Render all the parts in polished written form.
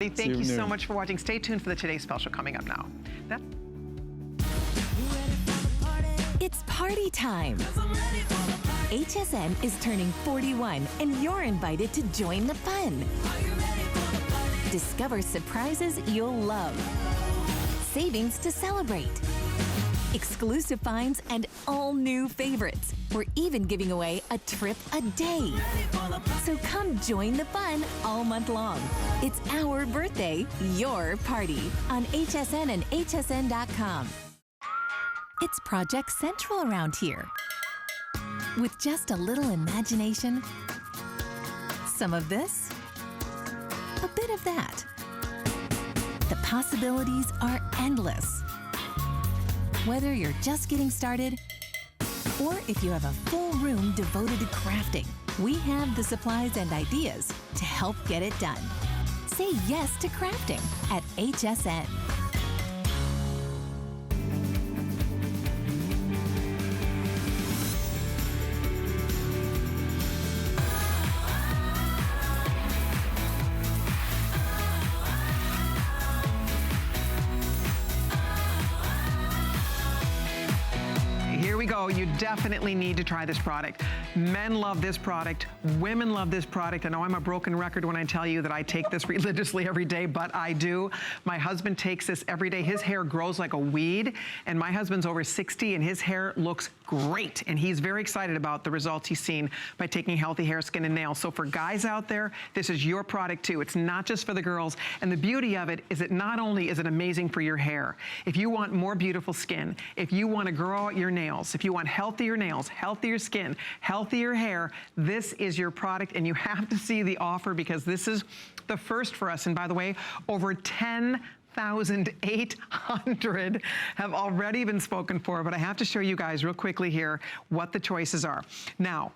Thank you so much for watching. Stay tuned for the Today's Special coming up now. It's party time. HSN is turning 41, and you're invited to join the fun. Discover surprises you'll love, savings to celebrate, exclusive finds, and all new favorites. We're even giving away a trip a day. So come join the fun all month long. It's our birthday, your party on HSN and HSN.com. It's Project Central around here. With just a little imagination, some of this, a bit of that. The possibilities are endless. Whether you're just getting started, or if you have a full room devoted to crafting, we have the supplies and ideas to help get it done. Say yes to crafting at HSN. Here we go. You definitely need to try this product. Men love this product. Women love this product. I know I'm a broken record when I tell you that I take this religiously every day, but I do. My husband takes this every day. His hair grows like a weed, and my husband's over 60, and his hair looks great. And he's very excited about the results he's seen by taking healthy hair, skin, and nails. So for guys out there, this is your product too. It's not just for the girls. And the beauty of it is that not only is it amazing for your hair, if you want more beautiful skin, if you want to grow out your nails, if you want healthier nails, healthier skin, healthier hair, this is your product, and you have to see the offer because this is the first for us. And by the way, over 10,800 have already been spoken for, but I have to show you guys real quickly here what the choices are. Now,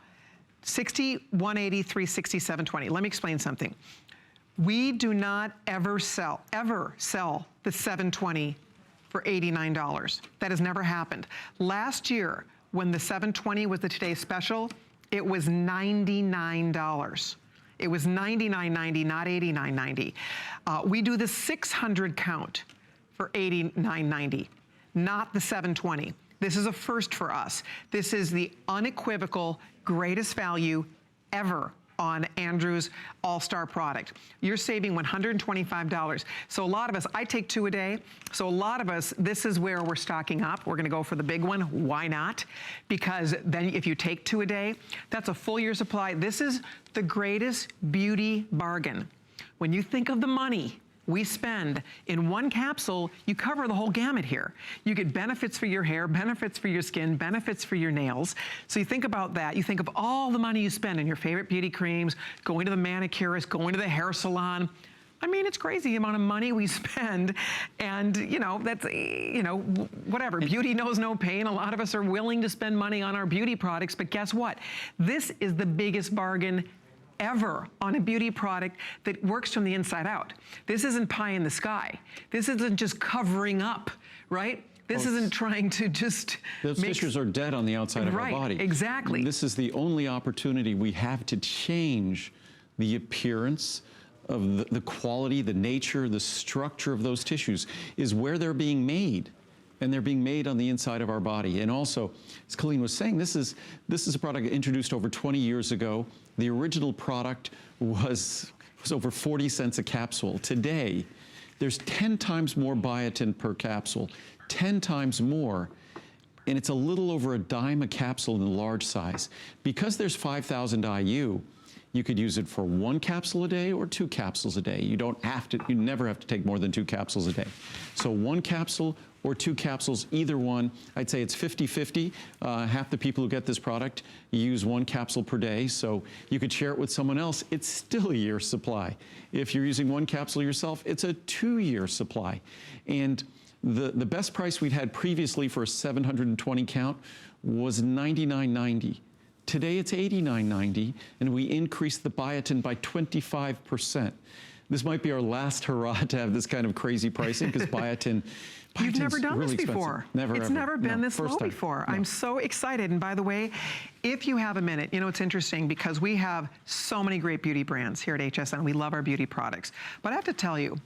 60, 180, 360, 720. Let me explain something. We do not ever sell the 720 for $89. That has never happened. Last year, when the 720 was the Today's Special, it was $99. It was $99.90, not $89.90. We do the 600 count for $89.90, not the 720. This is a first for us. This is the unequivocal greatest value ever on Andrew's All-Star product. You're saving $125. So a lot of us, I take 2 a day, so a lot of us, this is where we're stocking up. We're gonna go for the big one. Why not? Because then if you take 2 a day, that's a full year supply. This is the greatest beauty bargain. When you think of the money we spend in one capsule, you cover the whole gamut here. You get benefits for your hair, benefits for your skin, benefits for your nails. So you think about that. You think of all the money you spend on your favorite beauty creams, going to the manicurist, going to the hair salon. I mean, it's crazy the amount of money we spend, and that's, whatever. Beauty knows no pain. A lot of us are willing to spend money on our beauty products, but guess what? This is the biggest bargain ever on a beauty product that works from the inside out. This isn't pie in the sky. This isn't just covering up, right? This isn't trying to just Those tissues are dead on the outside of our body. Right, exactly. And this is the only opportunity we have to change the appearance of the quality, the nature, the structure of those tissues is where they're being made. And they're being made on the inside of our body. And also, as Colleen was saying, this is a product introduced over 20 years ago. The original product was over 40 cents a capsule. Today, there's 10 times more biotin per capsule, 10 times more, and it's a little over a dime a capsule in the large size. Because there's 5,000 IU, you could use it for 1 capsule a day or 2 capsules a day. You never have to take more than 2 capsules a day. So 1 capsule or 2 capsules, either one. I'd say it's 50-50. Half the people who get this product use 1 capsule per day, so you could share it with someone else. It's still a year's supply. If you're using 1 capsule yourself, it's a 2-year supply. And the best price we'd had previously for a 720 count was $99.90. Today it's $89.90, and we increased the biotin by 25%. this might be our last hurrah to have this kind of crazy pricing, because biotin. You've never done really this before. Never, it's ever. never been No, this low time. before. No. I'm so excited. And by the way, if you have a minute, you know, it's interesting because we have so many great beauty brands here at HSN. We love our beauty products. But I have to tell you,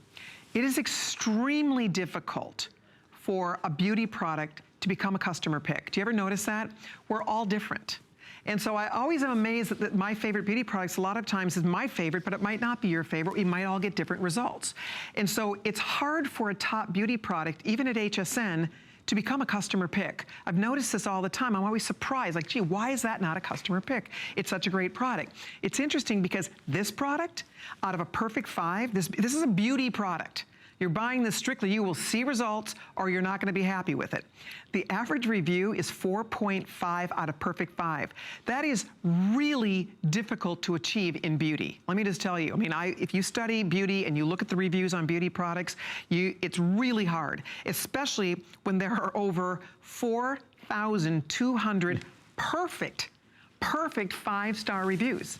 it is extremely difficult for a beauty product to become a customer pick. Do you ever notice that? We're all different. And so I always am amazed that my favorite beauty products a lot of times is my favorite, but it might not be your favorite. We might all get different results. And so it's hard for a top beauty product, even at HSN, to become a customer pick. I've noticed this all the time. I'm always surprised, like, gee, why is that not a customer pick? It's such a great product. It's interesting because this product, out of a perfect 5, this is a beauty product. You're buying this strictly, you will see results or you're not gonna be happy with it. The average review is 4.5 out of perfect 5. That is really difficult to achieve in beauty. Let me just tell you, I mean, if you study beauty and you look at the reviews on beauty products, it's really hard, especially when there are over 4,200 perfect 5-star reviews.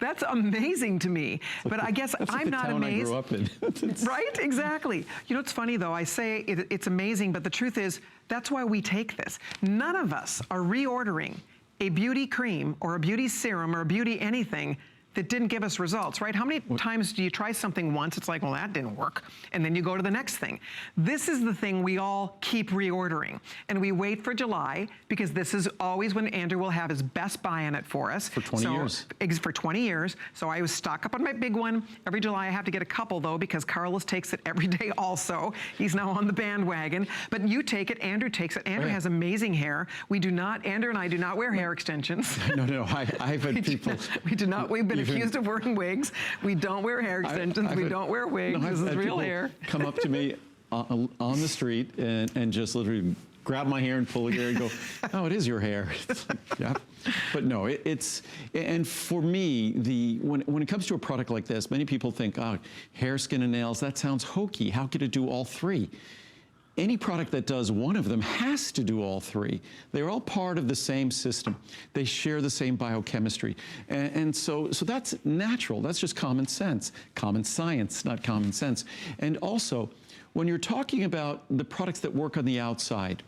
That's amazing to me, but I guess I'm not amazed. That's the town I grew up in. Right, exactly. You know, it's funny though, I say it's amazing, but the truth is, that's why we take this. None of us are reordering a beauty cream or a beauty serum or a beauty anything that didn't give us results, right? How many times do you try something once, it's like, well, that didn't work, and then you go to the next thing. This is the thing we all keep reordering, and we wait for July, because this is always when Andrew will have his best buy on it for us. For 20 years. For 20 years, so I was stock up on my big one. Every July I have to get a couple though, because Carlos takes it every day also. He's now on the bandwagon, but you take it, Andrew takes it. Andrew has amazing hair. We do not, Andrew and I do not wear hair extensions. No, I've had people. We do not, we've been accused of wearing wigs. We don't wear hair extensions. We don't wear wigs. No, this is real hair. Come up to me on the street and just literally grab my hair and pull the hair and go, oh, it is your hair. It's like, yeah. But no, and for me, when it comes to a product like this, many people think, oh, hair, skin, and nails, that sounds hokey. How could it do all 3? Any product that does one of them has to do all 3. They're all part of the same system. They share the same biochemistry. And so that's natural. That's just common sense. Common science, not common sense. And also, when you're talking about the products that work on the outside,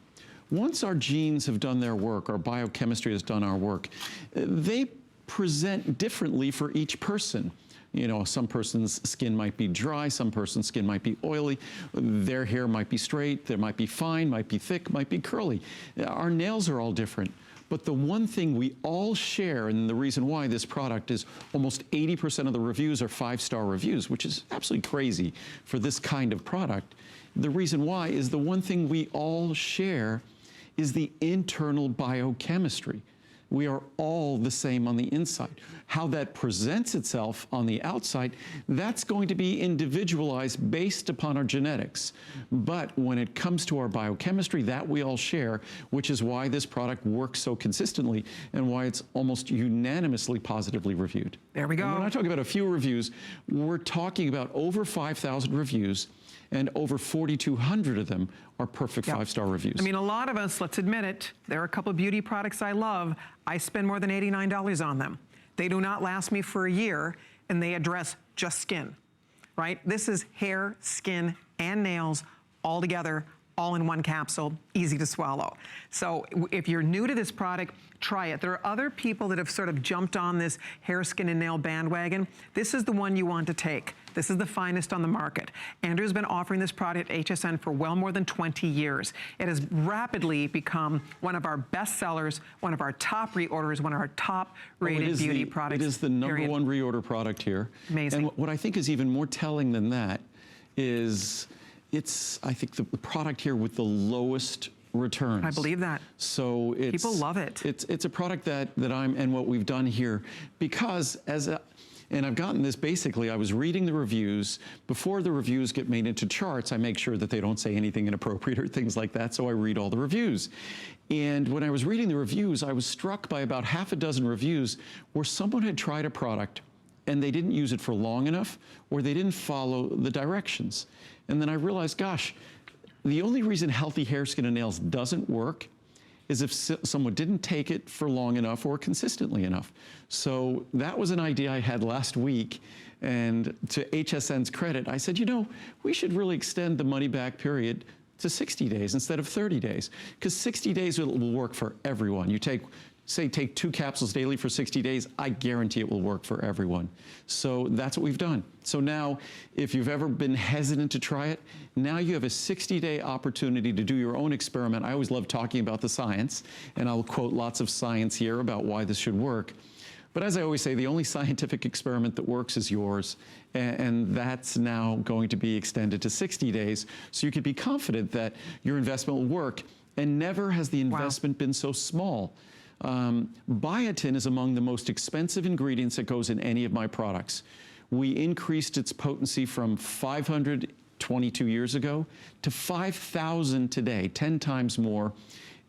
once our genes have done their work, our biochemistry has done our work, they present differently for each person. You know, some person's skin might be dry, some person's skin might be oily, their hair might be straight, there might be fine, might be thick, might be curly. Our nails are all different. But the one thing we all share, and the reason why this product is almost 80% of the reviews are 5-star reviews, which is absolutely crazy for this kind of product. The reason why is the one thing we all share is the internal biochemistry. We are all the same on the inside. How that presents itself on the outside, that's going to be individualized based upon our genetics. But when it comes to our biochemistry, that we all share, which is why this product works so consistently and why it's almost unanimously positively reviewed. There we go. And we're not talking about a few reviews, we're talking about over 5,000 reviews, and over 4,200 of them are perfect 5-star reviews. I mean, a lot of us, let's admit it, there are a couple of beauty products I love. I spend more than $89 on them. They do not last me for a year, and they address just skin, right? This is hair, skin, and nails all together, all in one capsule, easy to swallow. So if you're new to this product, try it. There are other people that have sort of jumped on this hair, skin, and nail bandwagon. This is the one you want to take. This is the finest on the market. Andrew's been offering this product at HSN for well more than 20 years. It has rapidly become one of our best sellers, one of our top reorders, one of our top rated beauty products. It is the number 1 reorder product here. Amazing. And what I think is even more telling than that is it's, I think, the product here with the lowest returns. I believe that. So it's, people love it. It's a product that and what we've done here, because and I've gotten this basically, I was reading the reviews. Before the reviews get made into charts, I make sure that they don't say anything inappropriate or things like that, so I read all the reviews. And when I was reading the reviews, I was struck by about half a dozen reviews where someone had tried a product and they didn't use it for long enough, or they didn't follow the directions. And then I realized, gosh, the only reason healthy hair, skin, and nails doesn't work is if someone didn't take it for long enough or consistently enough. So that was an idea I had last week. And to HSN's credit, I said, you know, we should really extend the money back period to 60 days instead of 30 days, because 60 days will work for everyone. You take 2 capsules daily for 60 days, I guarantee it will work for everyone. So that's what we've done. So now, if you've ever been hesitant to try it, now you have a 60-day opportunity to do your own experiment. I always love talking about the science, and I'll quote lots of science here about why this should work. But as I always say, the only scientific experiment that works is yours, and that's now going to be extended to 60 days, so you can be confident that your investment will work, and never has the investment been so small. Biotin is among the most expensive ingredients that goes in any of my products. We increased its potency from 500 22 years ago to 5,000 today, 10 times more.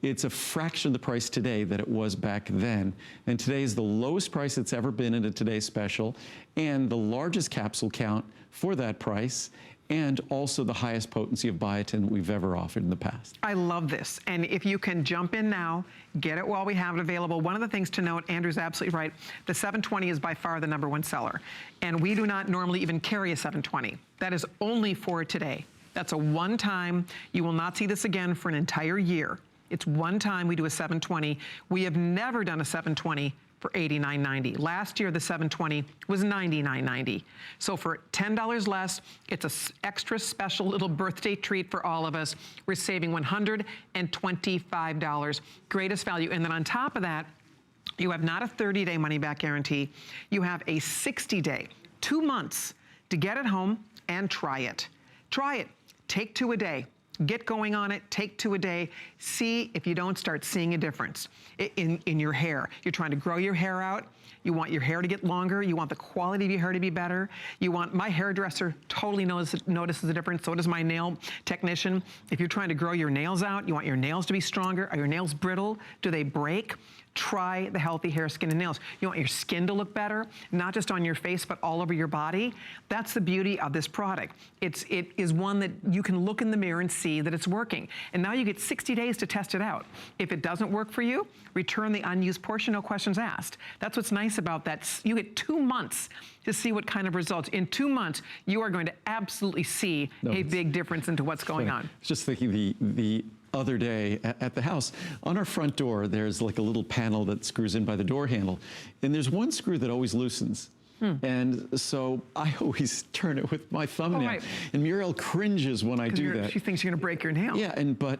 It's a fraction of the price today that it was back then. And today is the lowest price it's ever been in a Today Special, and the largest capsule count for that price, and also the highest potency of biotin we've ever offered in the past. I love this. And if you can jump in now, get it while we have it available. One of the things to note, Andrew's absolutely right, the 720 is by far the #1 seller. And we do not normally even carry a 720. That is only for today. That's a one-time. You will not see this again for an entire year. It's one time we do a 720. We have never done a 720 for $89.90. Last year, the 720 was $99.90. So for $10 less, it's an extra special little birthday treat for all of us. We're saving $125. Greatest value. And then on top of that, you have not a 30-day money-back guarantee. You have a 60-day, 2 months to get it home and try it. Try it. Take 2 a day. Get going on it, take 2 a day. See if you don't start seeing a difference in your hair. You're trying to grow your hair out. You want your hair to get longer. You want the quality of your hair to be better. You want, my hairdresser totally notices the difference. So does my nail technician. If you're trying to grow your nails out, you want your nails to be stronger. Are your nails brittle? Do they break? Try the Healthy Hair, Skin, and Nails. You want your skin to look better, not just on your face, but all over your body. That's the beauty of this product. It is one that you can look in the mirror and see that it's working. And now you get 60 days to test it out. If it doesn't work for you, return the unused portion, no questions asked. That's what's nice about that. You get 2 months to see what kind of results. In 2 months, you are going to absolutely see a big difference into what's going on. Just thinking the other day at the house, on our front door, there's like a little panel that screws in by the door handle. And there's one screw that always loosens. And so I always turn it with my thumbnail. And Muriel cringes when I do that. She thinks you're going to break your nail. Yeah, but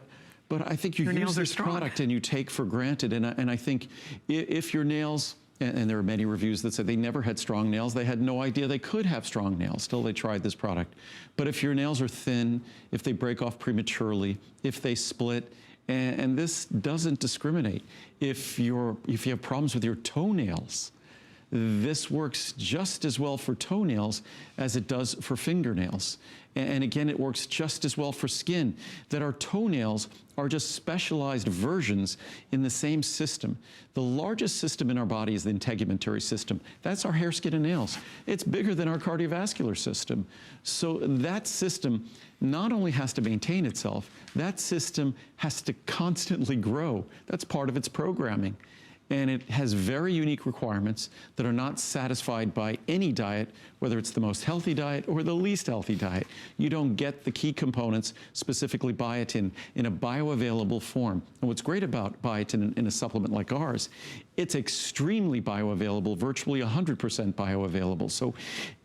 I think you use this product and you take for granted. And I think if your nails, and there are many reviews that said they never had strong nails. They had no idea they could have strong nails till they tried this product. But if your nails are thin, if they break off prematurely, if they split, and this doesn't discriminate. If you have problems with your toenails, this works just as well for toenails as it does for fingernails. And again, it works just as well for skin, that our toenails are just specialized versions in the same system. The largest system in our body is the integumentary system. That's our hair, skin, and nails. It's bigger than our cardiovascular system. So that system not only has to maintain itself, that system has to constantly grow. That's part of its programming. And it has very unique requirements that are not satisfied by any diet, whether it's the most healthy diet or the least healthy diet. You don't get the key components, specifically biotin, in a bioavailable form. And what's great about biotin in a supplement like ours, it's extremely bioavailable, virtually 100% bioavailable. So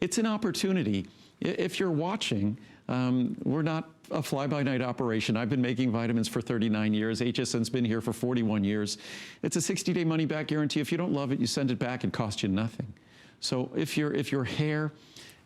it's an opportunity. If you're watching, we're not a fly-by-night operation. I've been making vitamins for 39 years. HSN's been here for 41 years. It's a 60-day money-back guarantee. If you don't love it, you send it back. It costs you nothing. So if your hair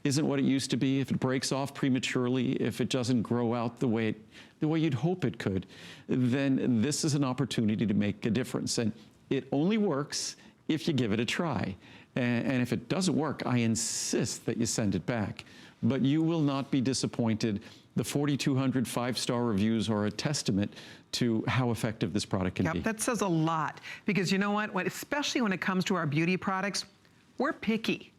isn't what it used to be, if it breaks off prematurely, if it doesn't grow out the way you'd hope it could, then this is an opportunity to make a difference. And it only works if you give it a try. And if it doesn't work, I insist that you send it back. But you will not be disappointed. The 4,200 5-star reviews are a testament to how effective this product can be. That says a lot, because you know what, especially when it comes to our beauty products, we're picky.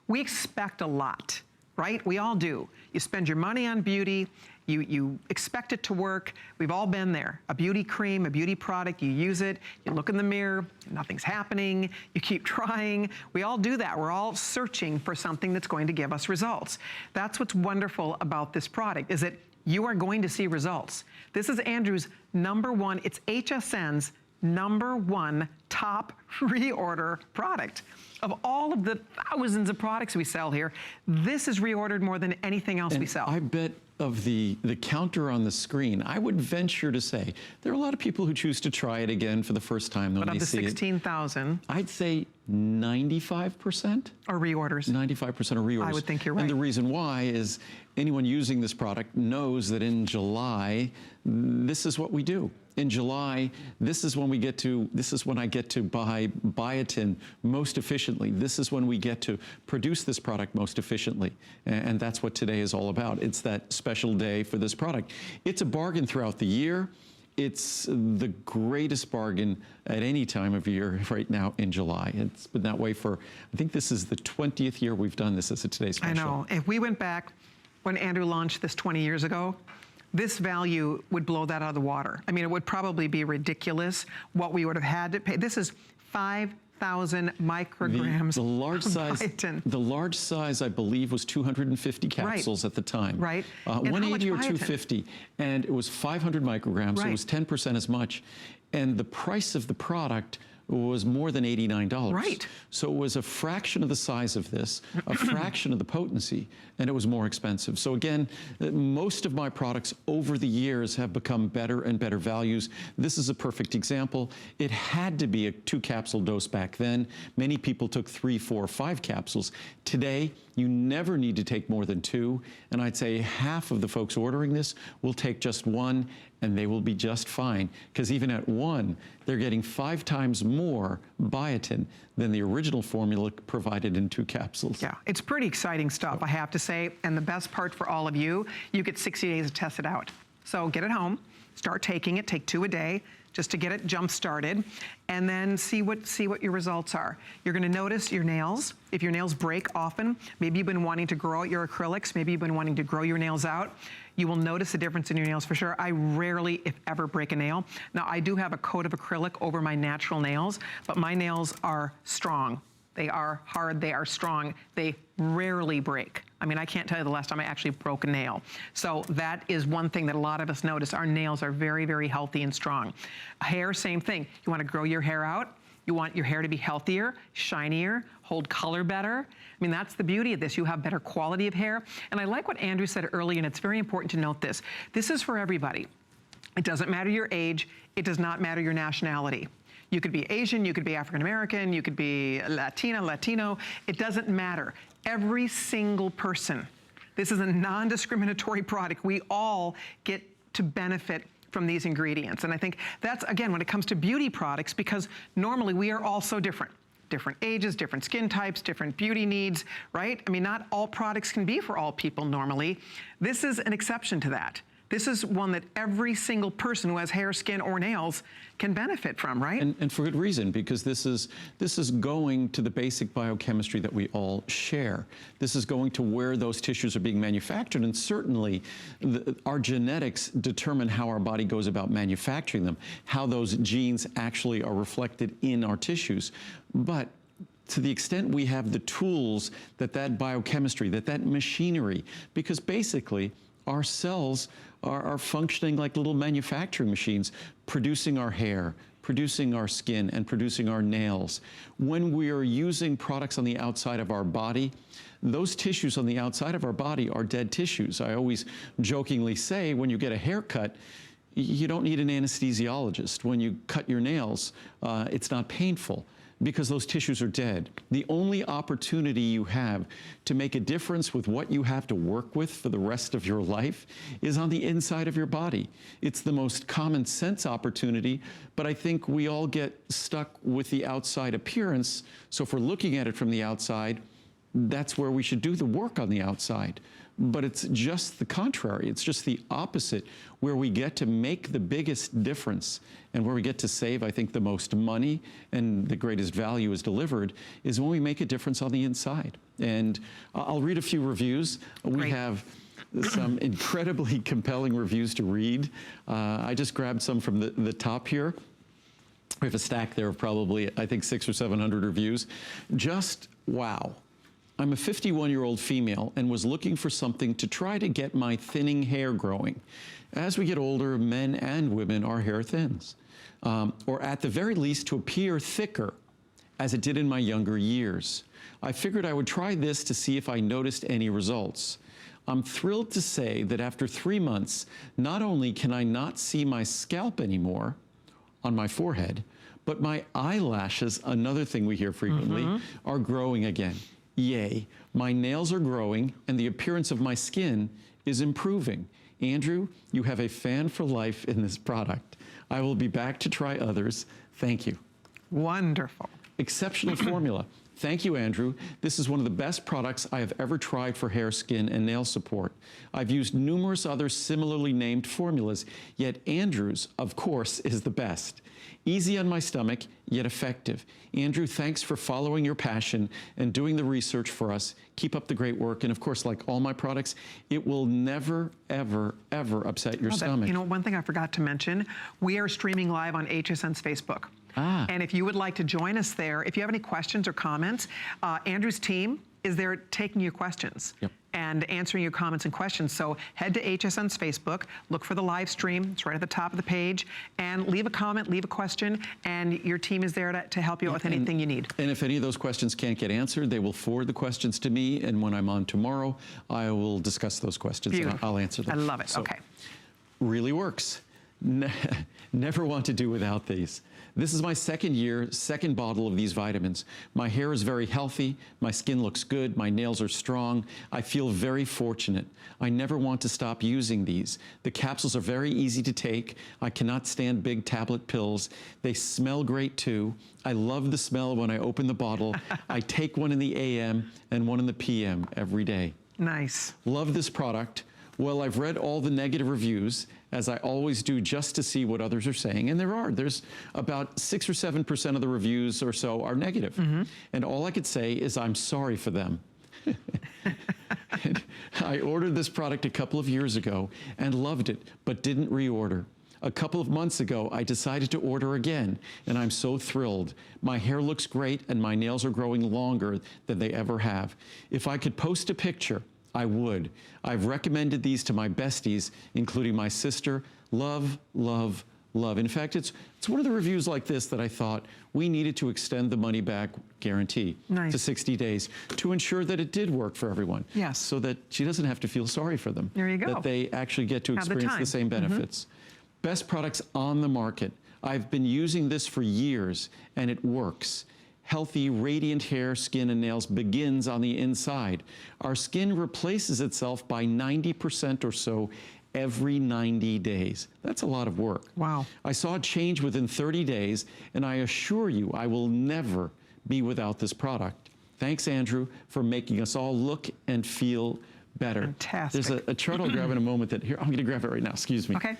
We expect a lot. right? We all do. You spend your money on beauty, you expect it to work. We've all been there. A beauty cream, a beauty product, you use it, you look in the mirror, nothing's happening, you keep trying. We all do that. We're all searching for something that's going to give us results. That's what's wonderful about this product, is that you are going to see results. This is Andrew's #1, it's HSN's #1 top reorder product. Of all of the thousands of products we sell here, this is reordered more than anything else we sell. I bet of the counter on the screen, I would venture to say there are a lot of people who choose to try it again for the first time when but they of the see 16,000, I'd say 95% are reorders. 95% are reorders. I would think you're right. And the reason why is anyone using this product knows that in July, this is what we do. In July, this is when I get to buy biotin most efficiently. This is when we get to produce this product most efficiently. And that's what today is all about. It's that special day for this product. It's a bargain throughout the year. It's the greatest bargain at any time of year right now in July. It's been that way for, I think this is the 20th year we've done this as a Today Special. I know. If we went back when Andrew launched this 20 years ago, this value would blow that out of the water. I mean, it would probably be ridiculous what we would have had to pay. This is 5,000 micrograms the large of size, biotin. The large size, I believe, was 250 capsules at the time. Right. 180 or biotin? 250, and it was 500 micrograms, so it was 10% as much. And the price of the product was more than $89. Right. So it was a fraction of the size of this, a fraction of the potency, and it was more expensive. So again, most of my products over the years have become better and better values. This is a perfect example. It had to be a 2-capsule dose back then. Many people took 3, 4, 5 capsules. Today, you never need to take more than 2, and I'd say half of the folks ordering this will take just 1, and they will be just fine, because even at 1, they're getting 5 times more biotin than the original formula provided in 2 capsules. Yeah, it's pretty exciting stuff, I have to say. And the best part for all of you, you get 60 days to test it out. So get it home, start taking it, take 2 a day, just to get it jump started, and then see what your results are. You're gonna notice your nails. If your nails break often, maybe you've been wanting to grow out your acrylics, maybe you've been wanting to grow your nails out, you will notice a difference in your nails for sure. I rarely, if ever, break a nail. Now, I do have a coat of acrylic over my natural nails, but my nails are strong. They are hard, they are strong. They rarely break. I mean, I can't tell you the last time I actually broke a nail. So that is one thing that a lot of us notice. Our nails are very, very healthy and strong. Hair, same thing. You wanna grow your hair out. You want your hair to be healthier, shinier, hold color better. I mean, that's the beauty of this. You have better quality of hair. And I like what Andrew said earlier, and it's very important to note this. This is for everybody. It doesn't matter your age. It does not matter your nationality. You could be Asian, you could be African American, you could be Latina, Latino. It doesn't matter. Every single person. This is a non-discriminatory product. We all get to benefit from these ingredients. And I think that's, again, when it comes to beauty products, because normally we are all so different. Different ages, different skin types, different beauty needs, right? I mean, not all products can be for all people normally. This is an exception to that. This is one that every single person who has hair, skin, or nails can benefit from, right? And for good reason, because this is going to the basic biochemistry that we all share. This is going to where those tissues are being manufactured, and certainly our genetics determine how our body goes about manufacturing them, how those genes actually are reflected in our tissues. But to the extent we have the tools that biochemistry, that machinery, because basically our cells are functioning like little manufacturing machines, producing our hair, producing our skin, and producing our nails. When we are using products on the outside of our body, those tissues on the outside of our body are dead tissues. I always jokingly say, when you get a haircut, you don't need an anesthesiologist. When you cut your nails, it's not painful, because those tissues are dead. The only opportunity you have to make a difference with what you have to work with for the rest of your life is on the inside of your body. It's the most common sense opportunity, but I think we all get stuck with the outside appearance. So if we're looking at it from the outside, that's where we should do the work on the outside. but it's just the contrary. It's just the opposite, where we get to make the biggest difference and where we get to save, I think, the most money and the greatest value is delivered is when we make a difference on the inside. And I'll read a few reviews. We have some incredibly compelling reviews to read. I just grabbed some from the top here. We have a stack there of probably, I think, 600 or 700 reviews. Just wow. I'm a 51-year-old female and was looking for something to try to get my thinning hair growing. As we get older, men and women, our hair thins, or at the very least to appear thicker, as it did in my younger years. I figured I would try this to see if I noticed any results. I'm thrilled to say that after 3 months, not only can I not see my scalp anymore on my forehead, but my eyelashes, another thing we hear frequently, are growing again. Yay, my nails are growing and the appearance of my skin is improving. Andrew, you have a fan for life in this product. I will be back to try others. Thank you. Wonderful. Exceptional formula. Thank you, Andrew. This is one of the best products I have ever tried for hair, skin, and nail support. I've used numerous other similarly named formulas, yet Andrew's, of course, is the best. Easy on my stomach, yet effective. Andrew, thanks for following your passion and doing the research for us. Keep up the great work. And of course, like all my products, it will never, ever, ever upset your stomach. You know, one thing I forgot to mention, we are streaming live on HSN's Facebook. And if you would like to join us there, if you have any questions or comments, Andrew's team is there taking your questions and answering your comments and questions. So head to HSN's Facebook, look for the live stream. It's right at the top of the page. And leave a comment, leave a question, and your team is there to help you out with anything you need. And if any of those questions can't get answered, they will forward the questions to me. And when I'm on tomorrow, I will discuss those questions. And I'll answer them. I love it. So, okay. Really works. Never want to do without these. This is my second year, second bottle of these vitamins. My hair is very healthy, my skin looks good, my nails are strong. I feel very fortunate. I never want to stop using these. The capsules are very easy to take. I cannot stand big tablet pills. They smell great too. I love the smell when I open the bottle. I take one in the AM and one in the PM every day. Nice. Love this product. Well, I've read all the negative reviews, as I always do, just to see what others are saying. And there's about 6 or 7% of the reviews or so are negative. And all I could say is I'm sorry for them. I ordered this product a couple of years ago and loved it, but didn't reorder. A couple of months ago, I decided to order again, and I'm so thrilled. My hair looks great, and my nails are growing longer than they ever have. If I could post a picture, I would. I've recommended these to my besties, including my sister. Love, love, love. In fact, it's one of the reviews like this that I thought we needed to extend the money back guarantee to 60 days to ensure that it did work for everyone. Yes. So that she doesn't have to feel sorry for them. There you go. That they actually get to experience the same benefits. Best products on the market. I've been using this for years, and it works. Healthy, radiant hair, skin, and nails begins on the inside. Our skin replaces itself by 90% or so every 90 days. That's a lot of work. Wow. I saw a change within 30 days, and I assure you I will never be without this product. Thanks, Andrew, for making us all look and feel better. Fantastic. There's a chart I'll grab in a moment that, here, I'm going to grab it right now, excuse me. Okay.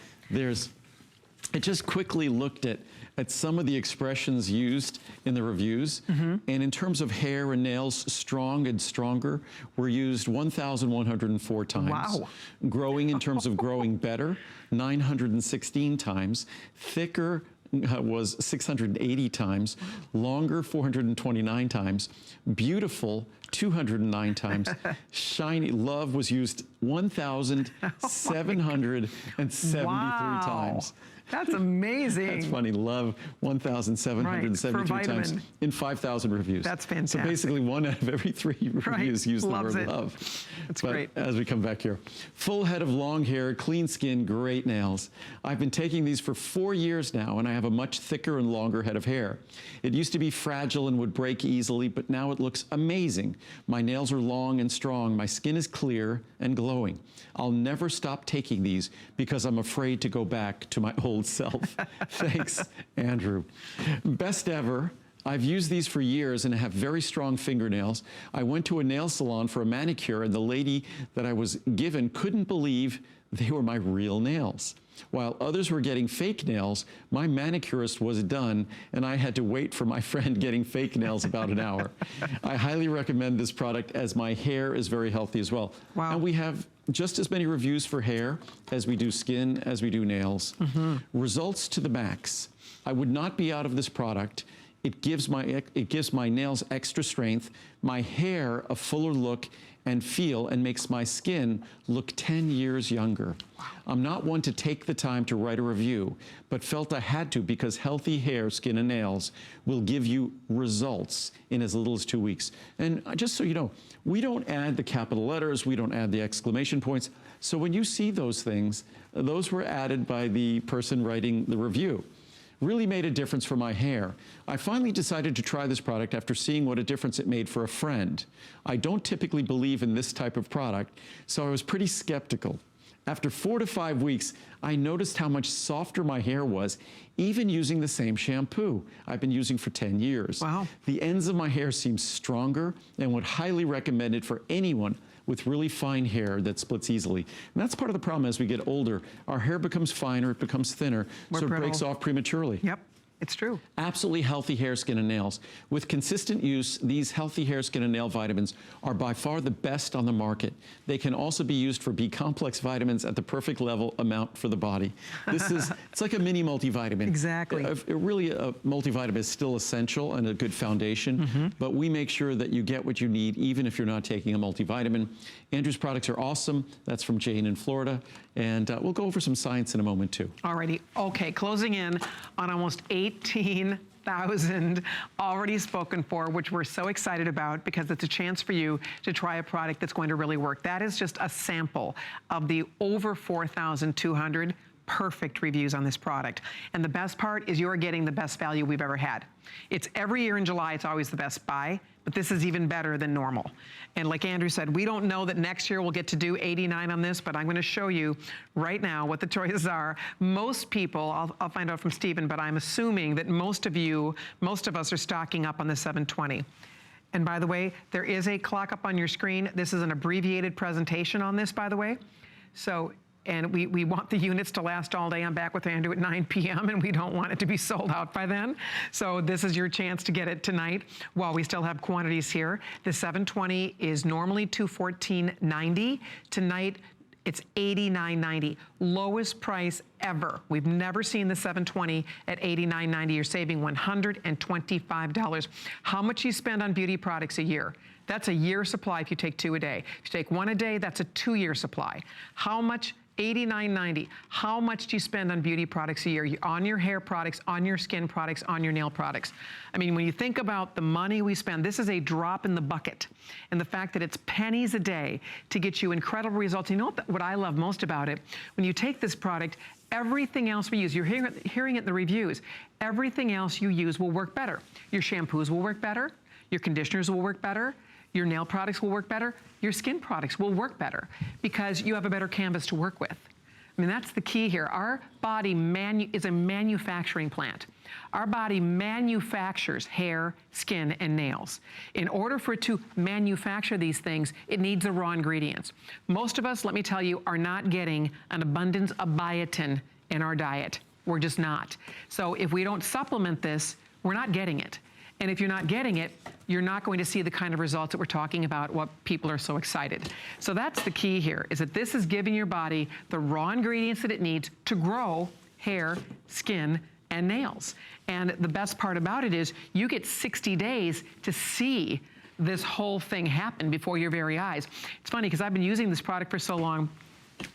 I just quickly looked at some of the expressions used in the reviews. And in terms of hair and nails, strong and stronger were used 1,104 times. Wow. Growing in terms of growing better, 916 times. Thicker was 680 times. Longer, 429 times. Beautiful, 209 times. Shiny, love was used 1,773 times. That's amazing. That's funny. Love 1,773 times in 5,000 reviews. That's fantastic. So basically 1 out of every 3 reviews use the word love. That's great. As we come back here, full head of long hair, clean skin, great nails. I've been taking these for 4 years now, and I have a much thicker and longer head of hair. It used to be fragile and would break easily, but now it looks amazing. My nails are long and strong. My skin is clear and glowing. I'll never stop taking these because I'm afraid to go back to my old self. Thanks, Andrew. Best ever. I've used these for years and have very strong fingernails. I went to a nail salon for a manicure, and the lady that I was given couldn't believe they were my real nails. While others were getting fake nails, my manicurist was done, and I had to wait for my friend getting fake nails about an hour. I highly recommend this product, as my hair is very healthy as well. Wow. And we have just as many reviews for hair as we do skin, as we do nails. Results to the max. I would not be out of this product. It gives my nails extra strength, my hair a fuller look and feel, and makes my skin look 10 years younger. Wow. I'm not one to take the time to write a review, but felt I had to, because healthy hair, skin, and nails will give you results in as little as 2 weeks. And just so you know, we don't add the capital letters, we don't add the exclamation points. So when you see those things, those were added by the person writing the review. Really made a difference for my hair. I finally decided to try this product after seeing what a difference it made for a friend. I don't typically believe in this type of product, so I was pretty skeptical. After 4 to 5 weeks, I noticed how much softer my hair was, even using the same shampoo I've been using for 10 years. Wow. The ends of my hair seem stronger, and would highly recommend it for anyone with really fine hair that splits easily. And that's part of the problem. As we get older, our hair becomes finer, it becomes thinner, so it breaks off prematurely. Yep, it's true. Absolutely healthy hair, skin, and nails. With consistent use, these healthy hair, skin, and nail vitamins are by far the best on the market. They can also be used for B-complex vitamins at the perfect level amount for the body. This is, it's like a mini multivitamin. Exactly. Really, a multivitamin is still essential and a good foundation, but we make sure that you get what you need, even if you're not taking a multivitamin. Andrew's products are awesome. That's from Jane in Florida. And we'll go over some science in a moment, too. Alrighty, okay, closing in on almost 18,000 already spoken for, which we're so excited about, because it's a chance for you to try a product that's going to really work. That is just a sample of the over 4,200 perfect reviews on this product. And the best part is you're getting the best value we've ever had. It's every year in July, it's always the best buy, but this is even better than normal. And like Andrew said, we don't know that next year we'll get to do 89 on this, but I'm gonna show you right now what the choices are. Most people, I'll find out from Stephen, but I'm assuming that most of us are stocking up on the 720. And by the way, there is a clock up on your screen. This is an abbreviated presentation on this, by the way. So, and we want the units to last all day. I'm back with Andrew at 9 p.m. and we don't want it to be sold out by then. So this is your chance to get it tonight while we still have quantities here. The 720 is normally $214.90. Tonight, it's $89.90, lowest price ever. We've never seen the 720 at $89.90. You're saving $125. How much you spend on beauty products a year? That's a year supply if you take 2 a day. If you take 1 a day, that's a 2-year supply. How much? $89.90. How much do you spend on beauty products a year? On your hair products, on your skin products, on your nail products. I mean, when you think about the money we spend, this is a drop in the bucket. And the fact that it's pennies a day to get you incredible results. You know what I love most about it? When you take this product, everything else we use, you're hearing it in the reviews, everything else you use will work better. Your shampoos will work better. Your conditioners will work better. Your nail products will work better. Your skin products will work better because you have a better canvas to work with. I mean, that's the key here. Our body is a manufacturing plant. Our body manufactures hair, skin, and nails. In order for it to manufacture these things, it needs the raw ingredients. Most of us, let me tell you, are not getting an abundance of biotin in our diet. We're just not. So if we don't supplement this, we're not getting it. And if you're not getting it, you're not going to see the kind of results that we're talking about, what people are so excited. So that's the key here, is that this is giving your body the raw ingredients that it needs to grow hair, skin, and nails. And the best part about it is you get 60 days to see this whole thing happen before your very eyes. It's funny, because I've been using this product for so long,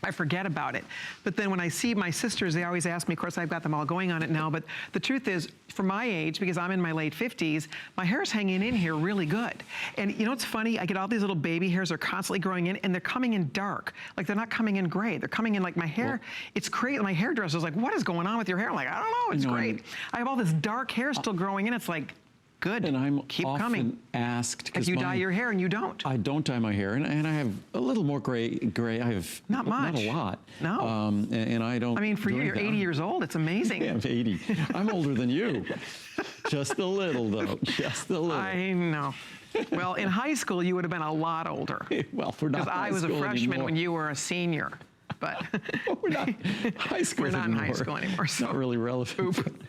I forget about it. But then when I see my sisters, they always ask me, of course I've got them all going on it now, but the truth is, for my age, because I'm in my late 50s, my hair's hanging in here really good. And you know what's funny? I get all these little baby hairs, they're constantly growing in, and they're coming in dark. Like, they're not coming in gray. They're coming in like my hair. It's crazy. My hairdresser's like, what is going on with your hair? I'm like, I don't know, it's great. I have all this dark hair still growing in. It's like, good. And I'm keep often coming. Asked, because you dye your hair and you don't. I don't dye my hair, and I have a little more gray. I have not much, not a lot. No. And I don't. I mean, for you, you're 80 years old. It's amazing. Yeah, I'm 80. I'm older than you. Just a little, though. Just a little. I know. Well, in high school, you would have been a lot older. Well, we're not. Because I was a freshman anymore. when you were a senior. But we're not high school we're not anymore. in high school anymore. So. Not really relevant.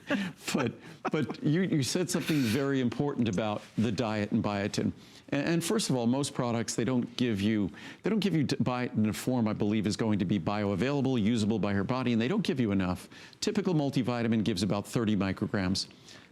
But you said something very important about the diet and biotin. And first of all, most products, they don't give you biotin in a form I believe is going to be bioavailable, usable by your body, and they don't give you enough. Typical multivitamin gives about 30 micrograms.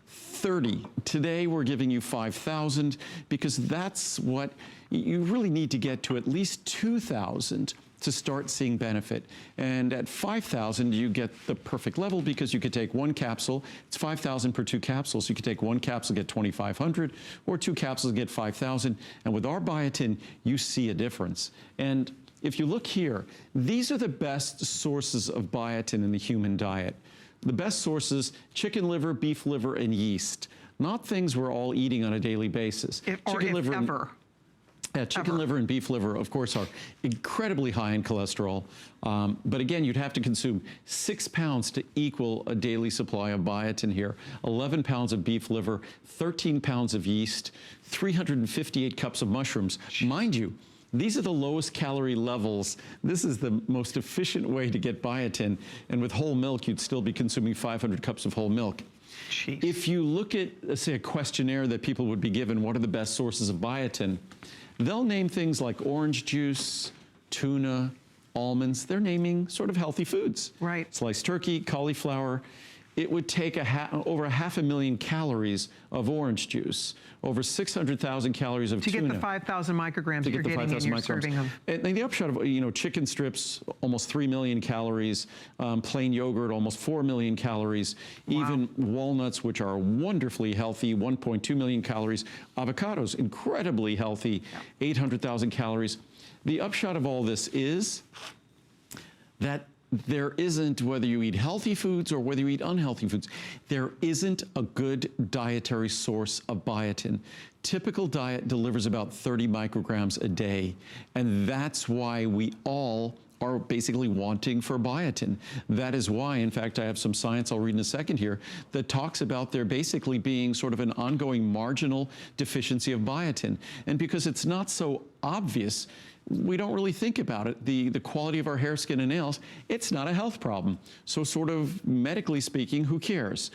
30. Today we're giving you 5,000 because that's what you really need to get to, at least 2,000 to start seeing benefit. And at 5,000, you get the perfect level because you could take one capsule. It's 5,000 per 2 capsules. You could take one capsule, get 2,500, or 2 capsules, get 5,000. And with our biotin, you see a difference. And if you look here, these are the best sources of biotin in the human diet. The best sources: chicken liver, beef liver, and yeast. Not things we're all eating on a daily basis. Chicken liver ever. Chicken liver and beef liver, of course, are incredibly high in cholesterol. But again, you'd have to consume 6 pounds to equal a daily supply of biotin here. 11 pounds of beef liver, 13 pounds of yeast, 358 cups of mushrooms. Mind you, these are the lowest calorie levels. This is the most efficient way to get biotin. And with whole milk, you'd still be consuming 500 cups of whole milk. Jeez. If you look at, say, a questionnaire that people would be given, what are the best sources of biotin? They'll name things like orange juice, tuna, almonds. They're naming sort of healthy foods. Right. Sliced turkey, cauliflower. It would take over 500,000 calories of orange juice, over 600,000 calories of tuna. To get the 5,000 micrograms that you're getting in your serving them. And the upshot of, chicken strips, almost 3 million calories, plain yogurt, almost 4 million calories, Wow. even walnuts, which are wonderfully healthy, 1.2 million calories, avocados, incredibly healthy, 800,000 calories. The upshot of all this is that there isn't, whether you eat healthy foods or whether you eat unhealthy foods, there isn't a good dietary source of biotin. Typical diet delivers about 30 micrograms a day, and that's why we all are basically wanting for biotin. That is why, in fact, I have some science I'll read in a second here that talks about there basically being sort of an ongoing marginal deficiency of biotin. And because it's not so obvious, we don't really think about it. The quality of our hair, skin, and nails, it's not a health problem. So sort of medically speaking, who cares?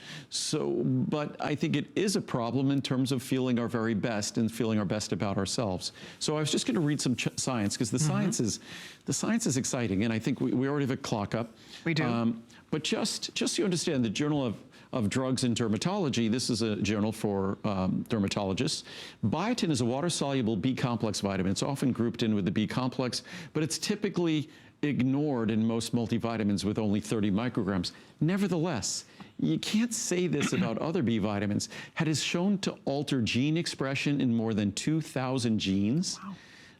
But I think it is a problem in terms of feeling our very best and feeling our best about ourselves. So I was just going to read some science, because the science is exciting, and I think we already have a clock up. We do. But just so you understand, the Journal of Drugs and Dermatology, this is a journal for dermatologists. Biotin is a water-soluble B-complex vitamin. It's often grouped in with the B-complex, but it's typically ignored in most multivitamins with only 30 micrograms. Nevertheless, you can't say this about other B vitamins. It is shown to alter gene expression in more than 2,000 genes. Wow.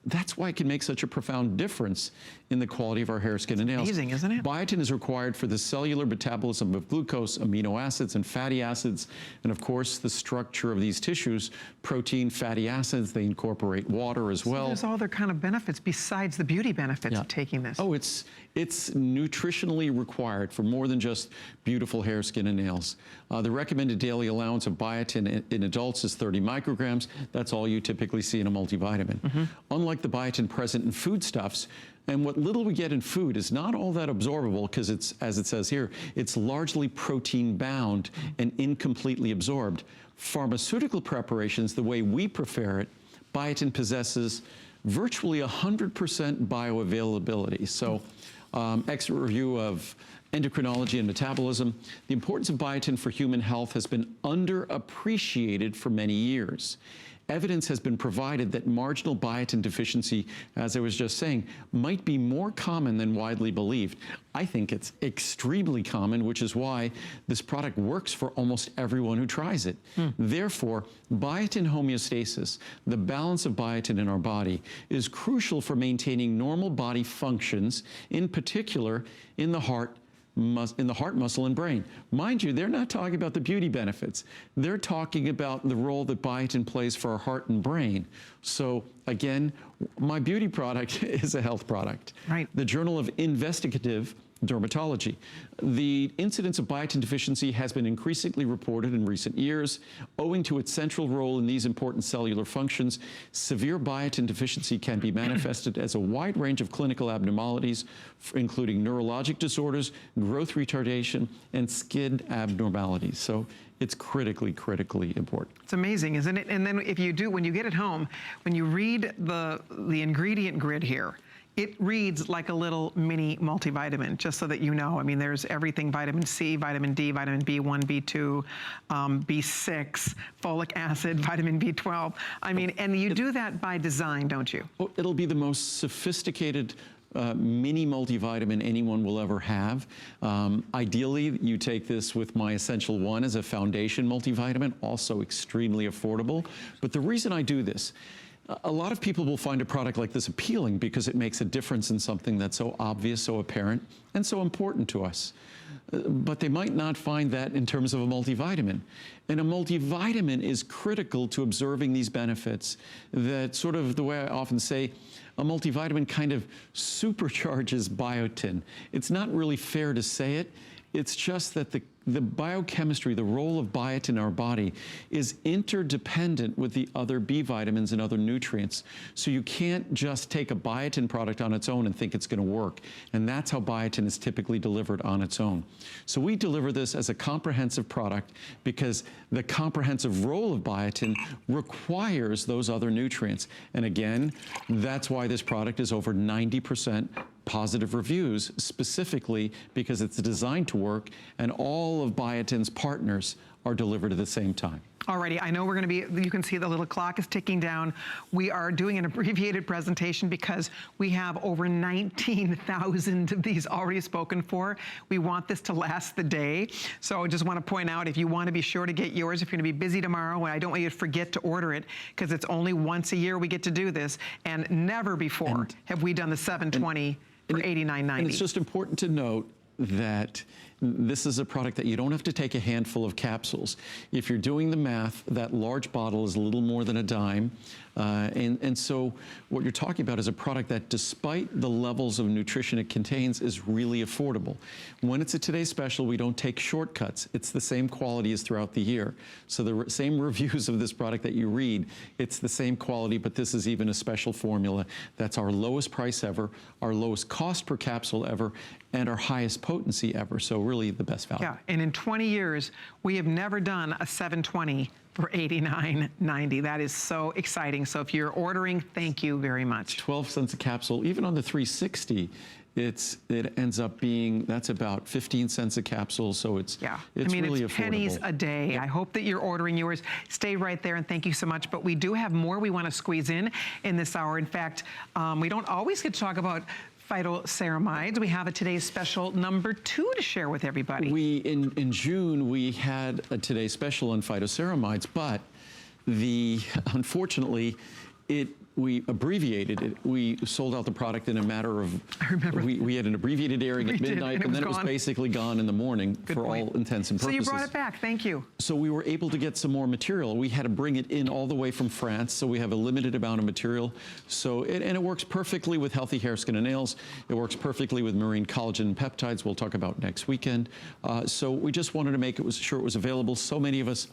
That's why it can make such a profound difference in the quality of our hair, skin, and nails. Amazing, isn't it? Biotin is required for the cellular metabolism of glucose, amino acids, and fatty acids, and of course, the structure of these tissues, protein, fatty acids, they incorporate water as well. So there's all other kind of benefits besides the beauty benefits of taking this. Oh, it's nutritionally required for more than just beautiful hair, skin, and nails. The recommended daily allowance of biotin in adults is 30 micrograms. That's all you typically see in a multivitamin. Unlike the biotin present in foodstuffs, and what little we get in food is not all that absorbable because it's, as it says here, it's largely protein bound and incompletely absorbed. Pharmaceutical preparations, the way we prepare it, biotin possesses virtually 100% bioavailability. So, expert review of endocrinology and metabolism. The importance of biotin for human health has been underappreciated for many years. Evidence has been provided that marginal biotin deficiency, as I was just saying, might be more common than widely believed. I think it's extremely common, which is why this product works for almost everyone who tries it. Therefore, biotin homeostasis, the balance of biotin in our body, is crucial for maintaining normal body functions, in particular in the heart, muscle, and brain. Mind you, they're not talking about the beauty benefits. They're talking about the role that biotin plays for our heart and brain. So again, my beauty product is a health product. Right. The Journal of Investigative dermatology. The incidence of biotin deficiency has been increasingly reported in recent years. Owing to its central role in these important cellular functions, severe biotin deficiency can be manifested as a wide range of clinical abnormalities, including neurologic disorders, growth retardation, and skin abnormalities. So it's critically, critically important. It's amazing, isn't it? And then if you do, when you get it home, when you read the ingredient grid here, it reads like a little mini multivitamin, just so that you know. I mean, there's everything: vitamin C, vitamin D, vitamin B1, B2, B6, folic acid, vitamin B12. I mean, and you do that by design, don't you? Well, it'll be the most sophisticated mini multivitamin anyone will ever have. Ideally, you take this with My Essential One as a foundation multivitamin, also extremely affordable. But the reason I do this, a lot of people will find a product like this appealing because it makes a difference in something that's so obvious, so apparent, and so important to us. But they might not find that in terms of a multivitamin. And a multivitamin is critical to observing these benefits, that sort of the way I often say, a multivitamin kind of supercharges biotin. It's not really fair to say it. It's just that the biochemistry, the role of biotin in our body is interdependent with the other B vitamins and other nutrients. So you can't just take a biotin product on its own and think it's going to work. And that's how biotin is typically delivered on its own. So we deliver this as a comprehensive product because the comprehensive role of biotin requires those other nutrients. And again, that's why this product is over 90% positive reviews, specifically because it's designed to work and all of biotin's partners are delivered at the same time. Alrighty, I know we're going to be, you can see the little clock is ticking down. We are doing an abbreviated presentation because we have over 19,000 of these already spoken for. We want this to last the day. So I just want to point out, if you want to be sure to get yours, if you're going to be busy tomorrow, and I don't want you to forget to order it, because it's only once a year we get to do this, and never before have we done the 720 for $89.90. And it's just important to note that this is a product that you don't have to take a handful of capsules. If you're doing the math, that large bottle is a little more than a dime. And so what you're talking about is a product that, despite the levels of nutrition it contains, is really affordable. When it's a Today Special, we don't take shortcuts. It's the same quality as throughout the year. So the same reviews of this product that you read, it's the same quality, but this is even a special formula. That's our lowest price ever, our lowest cost per capsule ever, and our highest potency ever. So really the best value. Yeah, and in 20 years, we have never done a 720 for $89.90. That is so exciting. So if you're ordering, thank you very much. 12 cents a capsule. Even on the 360, it ends up being, that's about 15 cents a capsule. So it's really affordable. It's pennies a day. I hope that you're ordering yours. Stay right there, and thank you so much. But we do have more we want to squeeze in this hour. In fact, we don't always get to talk about phytoceramides. We have a Today's Special number 2 to share with everybody. In June, we had a Today's Special on phytoceramides, but unfortunately, we abbreviated it. We sold out the product in a matter of, I remember. We had an abbreviated airing at midnight, and then it was basically gone in the morning for all intents and purposes. So you brought it back, thank you. So we were able to get some more material. We had to bring it in all the way from France, so we have a limited amount of material. So, and it works perfectly with healthy hair, skin, and nails. It works perfectly with marine collagen and peptides we'll talk about next weekend. So we just wanted to make sure it was available. So many of us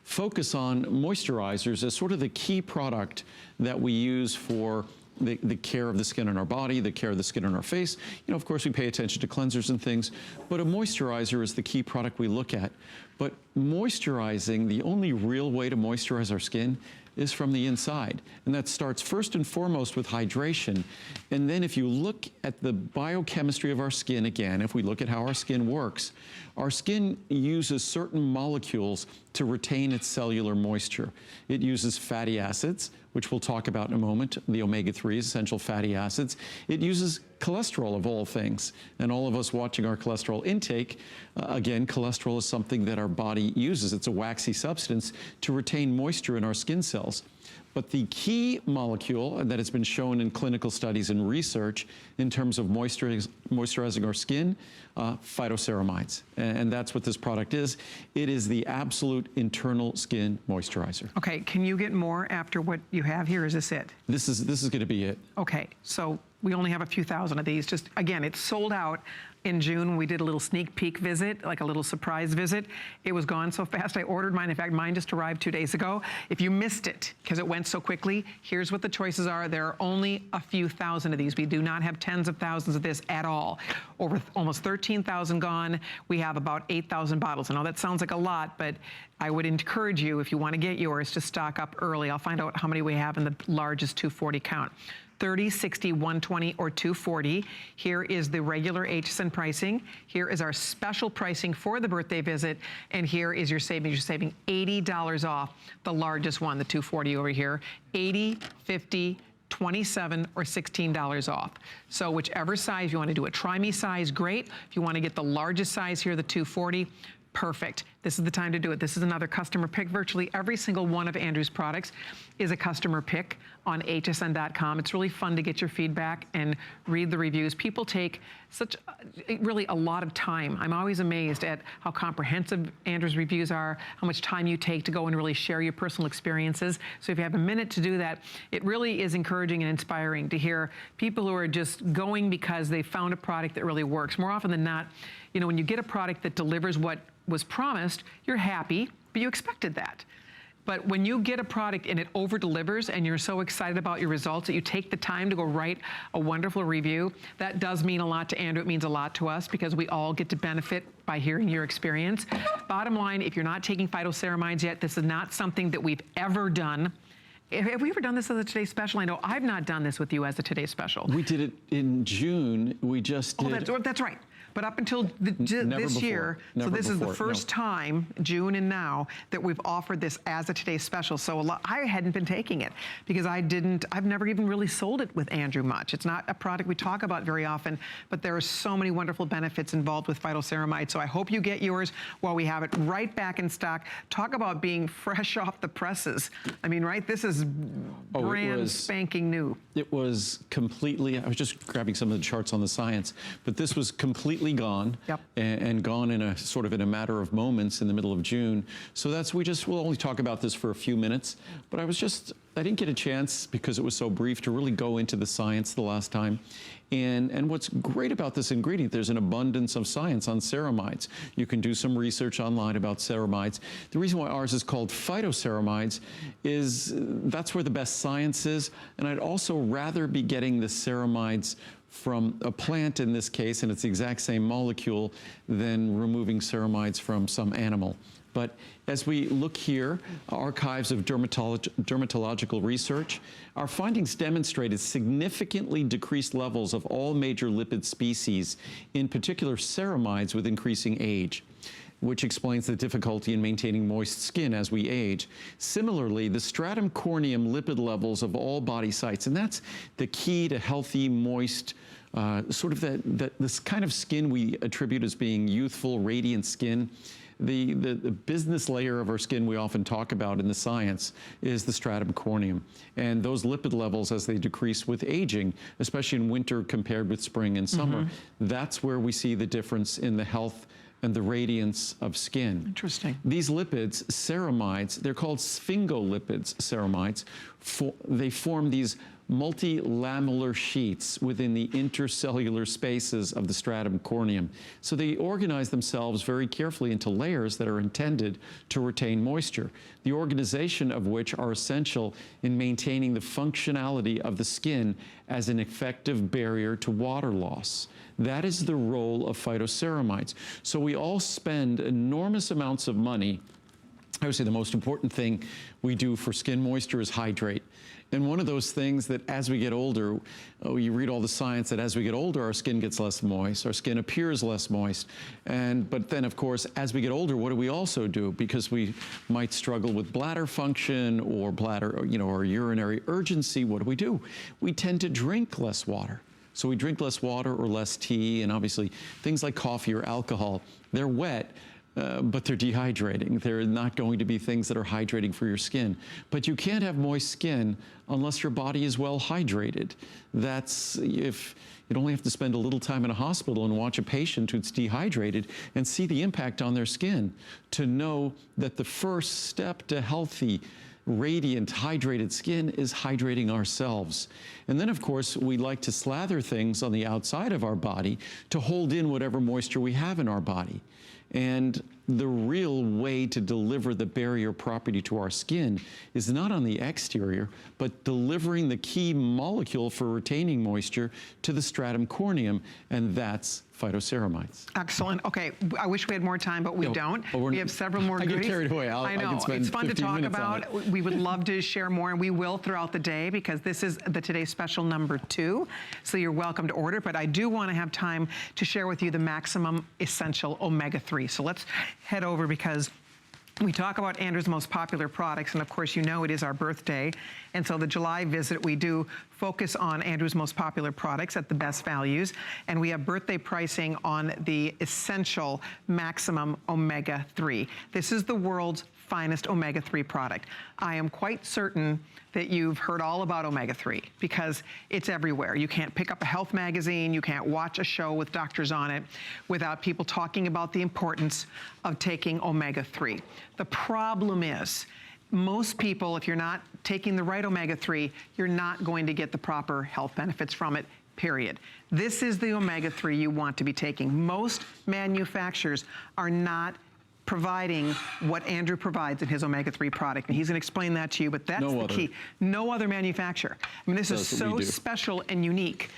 focus on moisturizers as sort of the key product that we use for the care of the skin on our body, the care of the skin on our face. You know, of course, we pay attention to cleansers and things, but a moisturizer is the key product we look at. But moisturizing, the only real way to moisturize our skin is from the inside. And that starts first and foremost with hydration. And then if you look at the biochemistry of our skin, again, if we look at how our skin works, our skin uses certain molecules to retain its cellular moisture. It uses fatty acids, which we'll talk about in a moment, the omega-3s, essential fatty acids. It uses cholesterol, of all things. And all of us watching our cholesterol intake, again, cholesterol is something that our body uses. It's a waxy substance to retain moisture in our skin cells. But the key molecule that has been shown in clinical studies and research in terms of moisturizing our skin, phytoceramides. And that's what this product is. It is the absolute internal skin moisturizer. Okay, can you get more after what you have here? Is this it? This is going to be it. Okay, so we only have a few thousand of these. Just, again, it's sold out in June. We did a little sneak peek visit, like a little surprise visit. It was gone so fast, I ordered mine. In fact, mine just arrived 2 days ago. If you missed it, because it went so quickly, here's what the choices are. There are only a few thousand of these. We do not have tens of thousands of this at all. Over almost 13,000 gone. We have about 8,000 bottles. I know that sounds like a lot, but I would encourage you, if you want to get yours, to stock up early. I'll find out how many we have in the largest 240 count. 30, 60, 120, or 240. Here is the regular HSN pricing. Here is our special pricing for the birthday visit. And here is your savings. You're saving $80 off the largest one, the 240 over here. 80, 50, 27 or $16 off. So whichever size, you want to do a try me size, great. If you want to get the largest size here, the 240, perfect. This is the time to do it. This is another customer pick. Virtually every single one of Andrew's products is a customer pick on hsn.com. It's really fun to get your feedback and read the reviews. People take really a lot of time. I'm always amazed at how comprehensive Andrew's reviews are, how much time you take to go and really share your personal experiences. So if you have a minute to do that, it really is encouraging and inspiring to hear people who are just going because they found a product that really works. More often than not, you know, when you get a product that delivers what was promised, you're happy, but you expected that. But when you get a product and it over-delivers and you're so excited about your results that you take the time to go write a wonderful review, that does mean a lot to Andrew. It means a lot to us because we all get to benefit by hearing your experience. Bottom line, if you're not taking phytoceramides yet, this is not something that we've ever done. Have we ever done this as a Today Special? I know I've not done this with you as a Today Special. We did it in June. We just did. Oh, that's right. But up until this year, so this is the first time, June and now, that we've offered this as a Today Special. So I hadn't been taking it because I've never even really sold it with Andrew much. It's not a product we talk about very often, but there are so many wonderful benefits involved with phytoceramide. So I hope you get yours while we have it right back in stock. Talk about being fresh off the presses. I mean, right? This is brand spanking new. It was completely, I was just grabbing some of the charts on the science, but this was completely gone. Yep. and gone in a sort of in a matter of moments in the middle of June. So we'll only talk about this for a few minutes, but I didn't get a chance because it was so brief to really go into the science the last time. And what's great about this ingredient, there's an abundance of science on ceramides. You can do some research online about ceramides. The reason why ours is called phytoceramides is that's where the best science is. And I'd also rather be getting the ceramides from a plant in this case, and it's the exact same molecule, than removing ceramides from some animal. But as we look here, archives of dermatological research, our findings demonstrated significantly decreased levels of all major lipid species, in particular ceramides with increasing age, which explains the difficulty in maintaining moist skin as we age. Similarly, the stratum corneum lipid levels of all body sites, and that's the key to healthy, moist, sort of this kind of skin we attribute as being youthful, radiant skin. The business layer of our skin we often talk about in the science is the stratum corneum. And those lipid levels, as they decrease with aging, especially in winter compared with spring and summer, that's where we see the difference in the health and the radiance of skin. Interesting. These lipids, ceramides, they're called sphingolipids, ceramides. They form these multilamellar sheets within the intercellular spaces of the stratum corneum. So they organize themselves very carefully into layers that are intended to retain moisture, the organization of which are essential in maintaining the functionality of the skin as an effective barrier to water loss. That is the role of phytoceramides. So we all spend enormous amounts of money. I would say the most important thing we do for skin moisture is hydrate. And one of those things that as we get older, you read all the science that as we get older, our skin gets less moist, our skin appears less moist. But then, of course, as we get older, what do we also do? Because we might struggle with bladder function or or urinary urgency, what do? We tend to drink less water. So we drink less water or less tea, and obviously things like coffee or alcohol, they're wet, but they're dehydrating. They're not going to be things that are hydrating for your skin. But you can't have moist skin unless your body is well hydrated. That's if you'd only have to spend a little time in a hospital and watch a patient who's dehydrated and see the impact on their skin to know that the first step to healthy radiant, hydrated skin is hydrating ourselves. And then, of course, we like to slather things on the outside of our body to hold in whatever moisture we have in our body. And the real way to deliver the barrier property to our skin is not on the exterior, but delivering the key molecule for retaining moisture to the stratum corneum, and that's phytoceramides. Excellent. Okay, I wish we had more time, but we don't. We have several more goodies. I get carried away. I know. I can spend it's fun to 15 talk minutes on about. it. We would love to share more, and we will throughout the day, because this is the Today Special number 2. So you're welcome to order, but I do want to have time to share with you the Maximum Essential Omega-3. So let's head over, because we talk about Andrew's most popular products, and of course, you know it is our birthday. And so the July visit, we do focus on Andrew's most popular products at the best values. And we have birthday pricing on the Essential Maximum Omega-3. This is the world's finest omega-3 product. I am quite certain that you've heard all about omega-3 because it's everywhere. You can't pick up a health magazine, you can't watch a show with doctors on it without people talking about the importance of taking omega-3. The problem is, most people, if you're not taking the right omega-3, you're not going to get the proper health benefits from it, period. This is the omega-3 you want to be taking. Most manufacturers are not providing what Andrew provides in his omega-3 product. And he's going to explain that to you, but that's the key. No other manufacturer. I mean, this is so special and unique,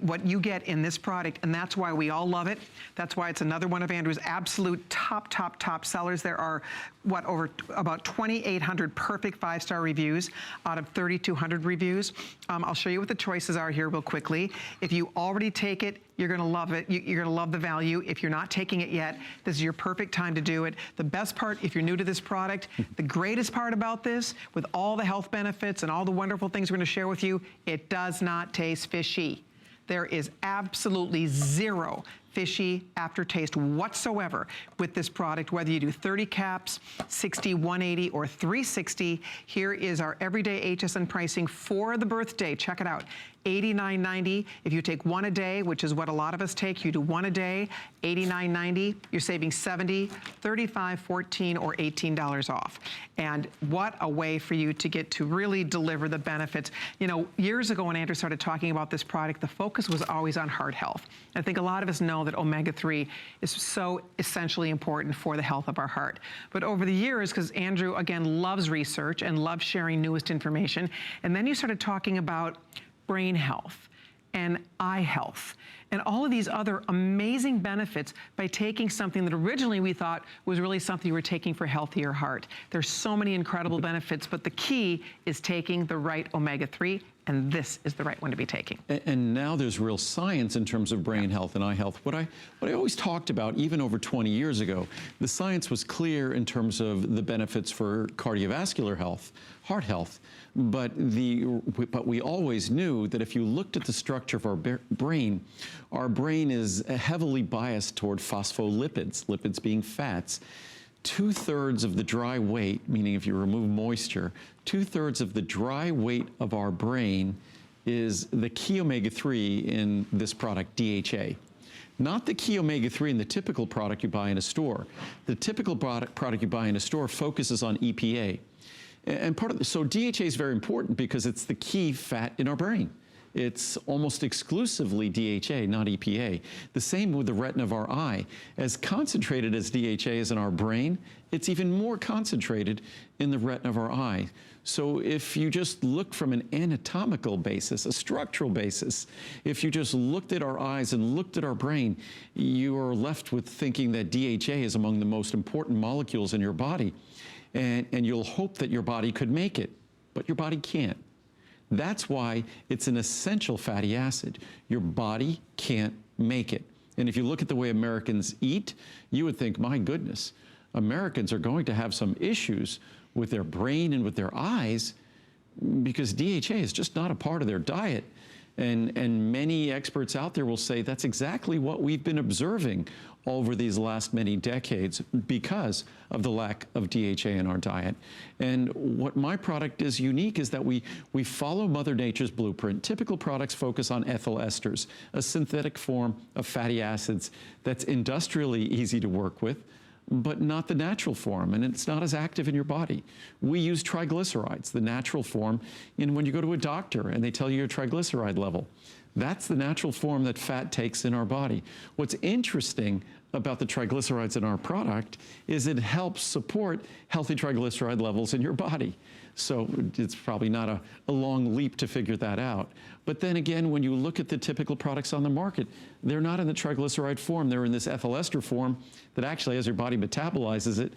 what you get in this product, and that's why we all love it. That's why it's another one of Andrew's absolute top sellers. There are, what, over about 2,800 perfect 5-star reviews out of 3,200 reviews. I'll show you what the choices are here real quickly. If you already take it, you're going to love it. You're going to love the value. If you're not taking it yet, this is your perfect time to do it. The best part, if you're new to this product, the greatest part about this, with all the health benefits and all the wonderful things we're going to share with you, it does not taste fishy. There is absolutely zero fishy aftertaste whatsoever with this product, whether you do 30 caps, 60, 180, or 360. Here is our everyday HSN pricing for the birthday. Check it out. $89.90. If you take one a day, which is what a lot of us take, you do one a day, $89.90. You're saving $70, $35, $14, or $18 off. And what a way for you to get to really deliver the benefits. You know, years ago when Andrew started talking about this product, the focus was always on heart health. I think a lot of us know that omega-3 is so essentially important for the health of our heart. But over the years, because Andrew, again, loves research and loves sharing newest information, and then you started talking about brain health and eye health and all of these other amazing benefits by taking something that originally we thought was really something you were taking for healthier heart. There's so many incredible benefits, but the key is taking the right omega-3, and this is the right one to be taking. And now there's real science in terms of brain health and eye health. What I always talked about, even over 20 years ago, the science was clear in terms of the benefits for cardiovascular health, heart health, but we always knew that if you looked at the structure of our brain is heavily biased toward phospholipids, lipids being fats. 2/3 of the dry weight, meaning if you remove moisture, 2/3 of the dry weight of our brain is the key omega-3 in this product, DHA. Not the key omega-3 in the typical product you buy in a store. The typical product you buy in a store focuses on EPA. And so DHA is very important because it's the key fat in our brain. It's almost exclusively DHA, not EPA. The same with the retina of our eye. As concentrated as DHA is in our brain, it's even more concentrated in the retina of our eye. So if you just look from an anatomical basis, a structural basis, if you just looked at our eyes and looked at our brain, you are left with thinking that DHA is among the most important molecules in your body. And you'll hope that your body could make it, but your body can't. That's why it's an essential fatty acid. Your body can't make it. And if you look at the way Americans eat, you would think, my goodness, Americans are going to have some issues with their brain and with their eyes because DHA is just not a part of their diet. And many experts out there will say that's exactly what we've been observing over these last many decades because of the lack of DHA in our diet. And what my product is unique is that we follow Mother Nature's blueprint. Typical products focus on ethyl esters, a synthetic form of fatty acids that's industrially easy to work with, but not the natural form, and it's not as active in your body. We use triglycerides, the natural form, when you go to a doctor and they tell you your triglyceride level. That's the natural form that fat takes in our body. What's interesting about the triglycerides in our product is it helps support healthy triglyceride levels in your body. So it's probably not a long leap to figure that out. But then again, when you look at the typical products on the market, they're not in the triglyceride form. They're in this ethyl ester form that actually, as your body metabolizes it,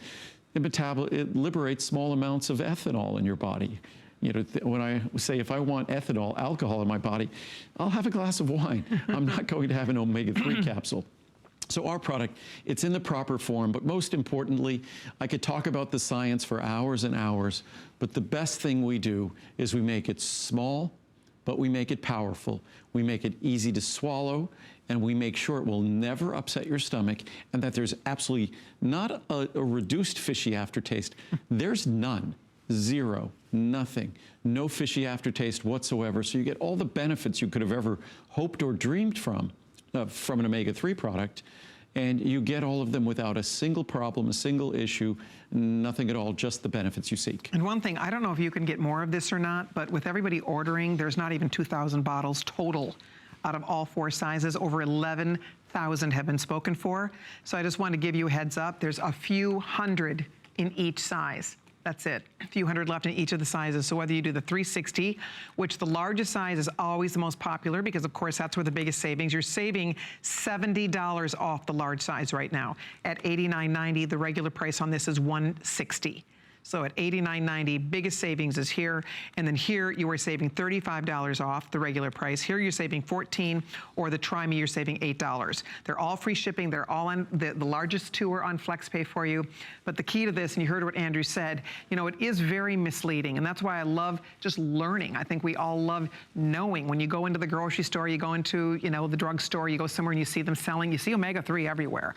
it liberates small amounts of ethanol in your body. You know, when I say if I want ethanol, alcohol in my body, I'll have a glass of wine. I'm not going to have an omega-3 capsule. So our product, it's in the proper form, but most importantly, I could talk about the science for hours and hours, but the best thing we do is we make it small, but we make it powerful. We make it easy to swallow, and we make sure it will never upset your stomach, and that there's absolutely not a reduced fishy aftertaste. There's none. Zero, nothing, no fishy aftertaste whatsoever. So you get all the benefits you could have ever hoped or dreamed from an omega-3 product, and you get all of them without a single problem, a single issue, nothing at all, just the benefits you seek. And one thing, I don't know if you can get more of this or not, but with everybody ordering, there's not even 2,000 bottles total out of all 4 sizes. Over 11,000 have been spoken for. So I just want to give you a heads up. There's a few hundred in each size. That's it, a few hundred left in each of the sizes. So whether you do the 360, which the largest size is always the most popular because of course that's where the biggest savings. You're saving $70 off the large size right now. At $89.90, the regular price on this is $160. So at $89.90, biggest savings is here. And then here you are saving $35 off the regular price. Here you're saving $14, or the Try Me, you're saving $8. They're all free shipping. They're all on, the largest 2 are on FlexPay for you. But the key to this, and you heard what Andrew said, you know, it is very misleading. And that's why I love just learning. I think we all love knowing. When you go into the grocery store, you go into, you know, the drugstore, you go somewhere and you see them selling, you see omega-3 everywhere.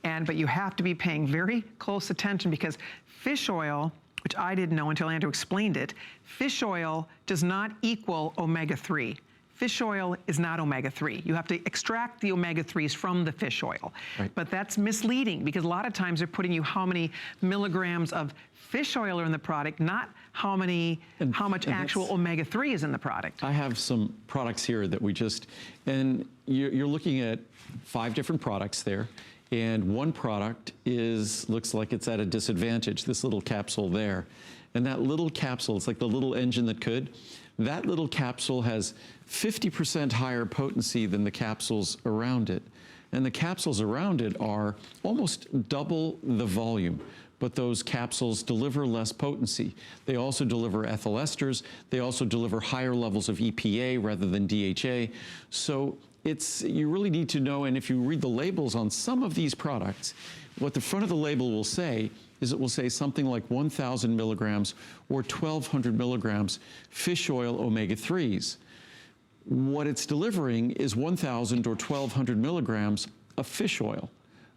But you have to be paying very close attention because fish oil, which I didn't know until Andrew explained it, fish oil does not equal omega-3. Fish oil is not omega-3. You have to extract the omega-3s from the fish oil. Right. But that's misleading because a lot of times they're putting you how many milligrams of fish oil are in the product, not how much actual omega-3 is in the product. I have some products here that we just, and you're looking at 5 different products there. And one product looks like it's at a disadvantage, this little capsule there. And that little capsule, it's like the little engine that could. That little capsule has 50% higher potency than the capsules around it. And the capsules around it are almost double the volume. But those capsules deliver less potency. They also deliver ethyl esters. They also deliver higher levels of EPA rather than DHA. So you really need to know, and if you read the labels on some of these products, what the front of the label will say is it will say something like 1,000 milligrams or 1,200 milligrams fish oil omega-3s. What it's delivering is 1,000 or 1,200 milligrams of fish oil,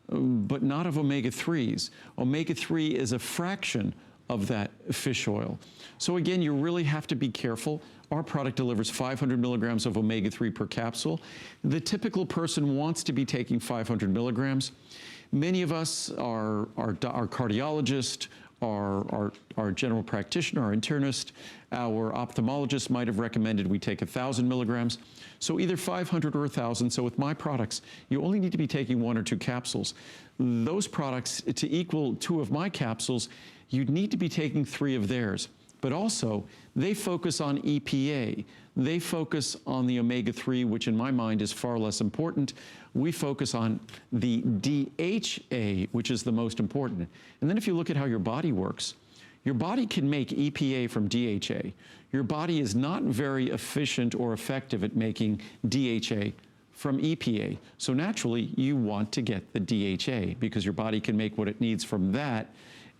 but not of omega-3s. Omega-3 is a fraction of that fish oil. So again, you really have to be careful. Our product delivers 500 milligrams of omega-3 per capsule. The typical person wants to be taking 500 milligrams. Many of us, our cardiologist, our general practitioner, our internist, our ophthalmologist might have recommended we take 1,000 milligrams. So either 500 or 1,000. So with my products, you only need to be taking 1 or 2 capsules. Those products, to equal 2 of my capsules, you'd need to be taking 3 of theirs. But also, they focus on EPA. They focus on the omega-3, which in my mind is far less important. We focus on the DHA, which is the most important. And then if you look at how your body works, your body can make EPA from DHA. Your body is not very efficient or effective at making DHA from EPA. So naturally, you want to get the DHA because your body can make what it needs from that.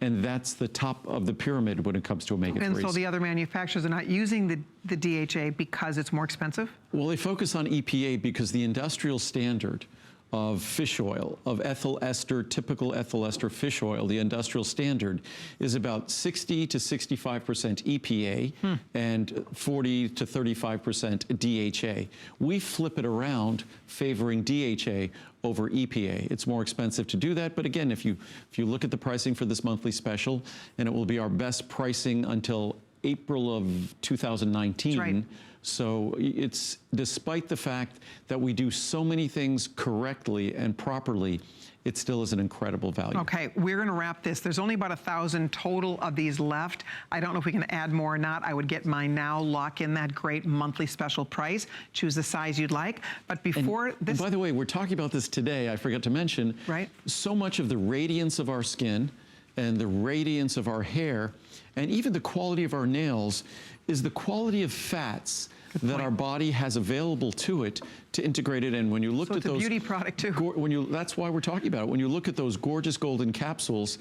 And that's the top of the pyramid when it comes to omega-3s. And so the other manufacturers are not using the DHA because it's more expensive? Well, they focus on EPA because the industrial standard of fish oil, of ethyl ester, typical ethyl ester fish oil, the industrial standard is about 60 to 65% EPA and 40 to 35% DHA. We flip it around, favoring DHA over EPA. It's more expensive to do that, but again, if you look at the pricing for this monthly special, and it will be our best pricing until April of 2019. That's right. So it's, despite the fact that we do so many things correctly and properly, it still is an incredible value. Okay, we're gonna wrap this. There's only about 1,000 total of these left. I don't know if we can add more or not. I would get mine now, lock in that great monthly special price, choose the size you'd like. But before this— And by the way, we're talking about this today, I forgot to mention, right, so much of the radiance of our skin and the radiance of our hair and even the quality of our nails is the quality of fats that our body has available to it to integrate it in. When you look at those— it's a beauty product too. That's why we're talking about it. When you look at those gorgeous golden capsules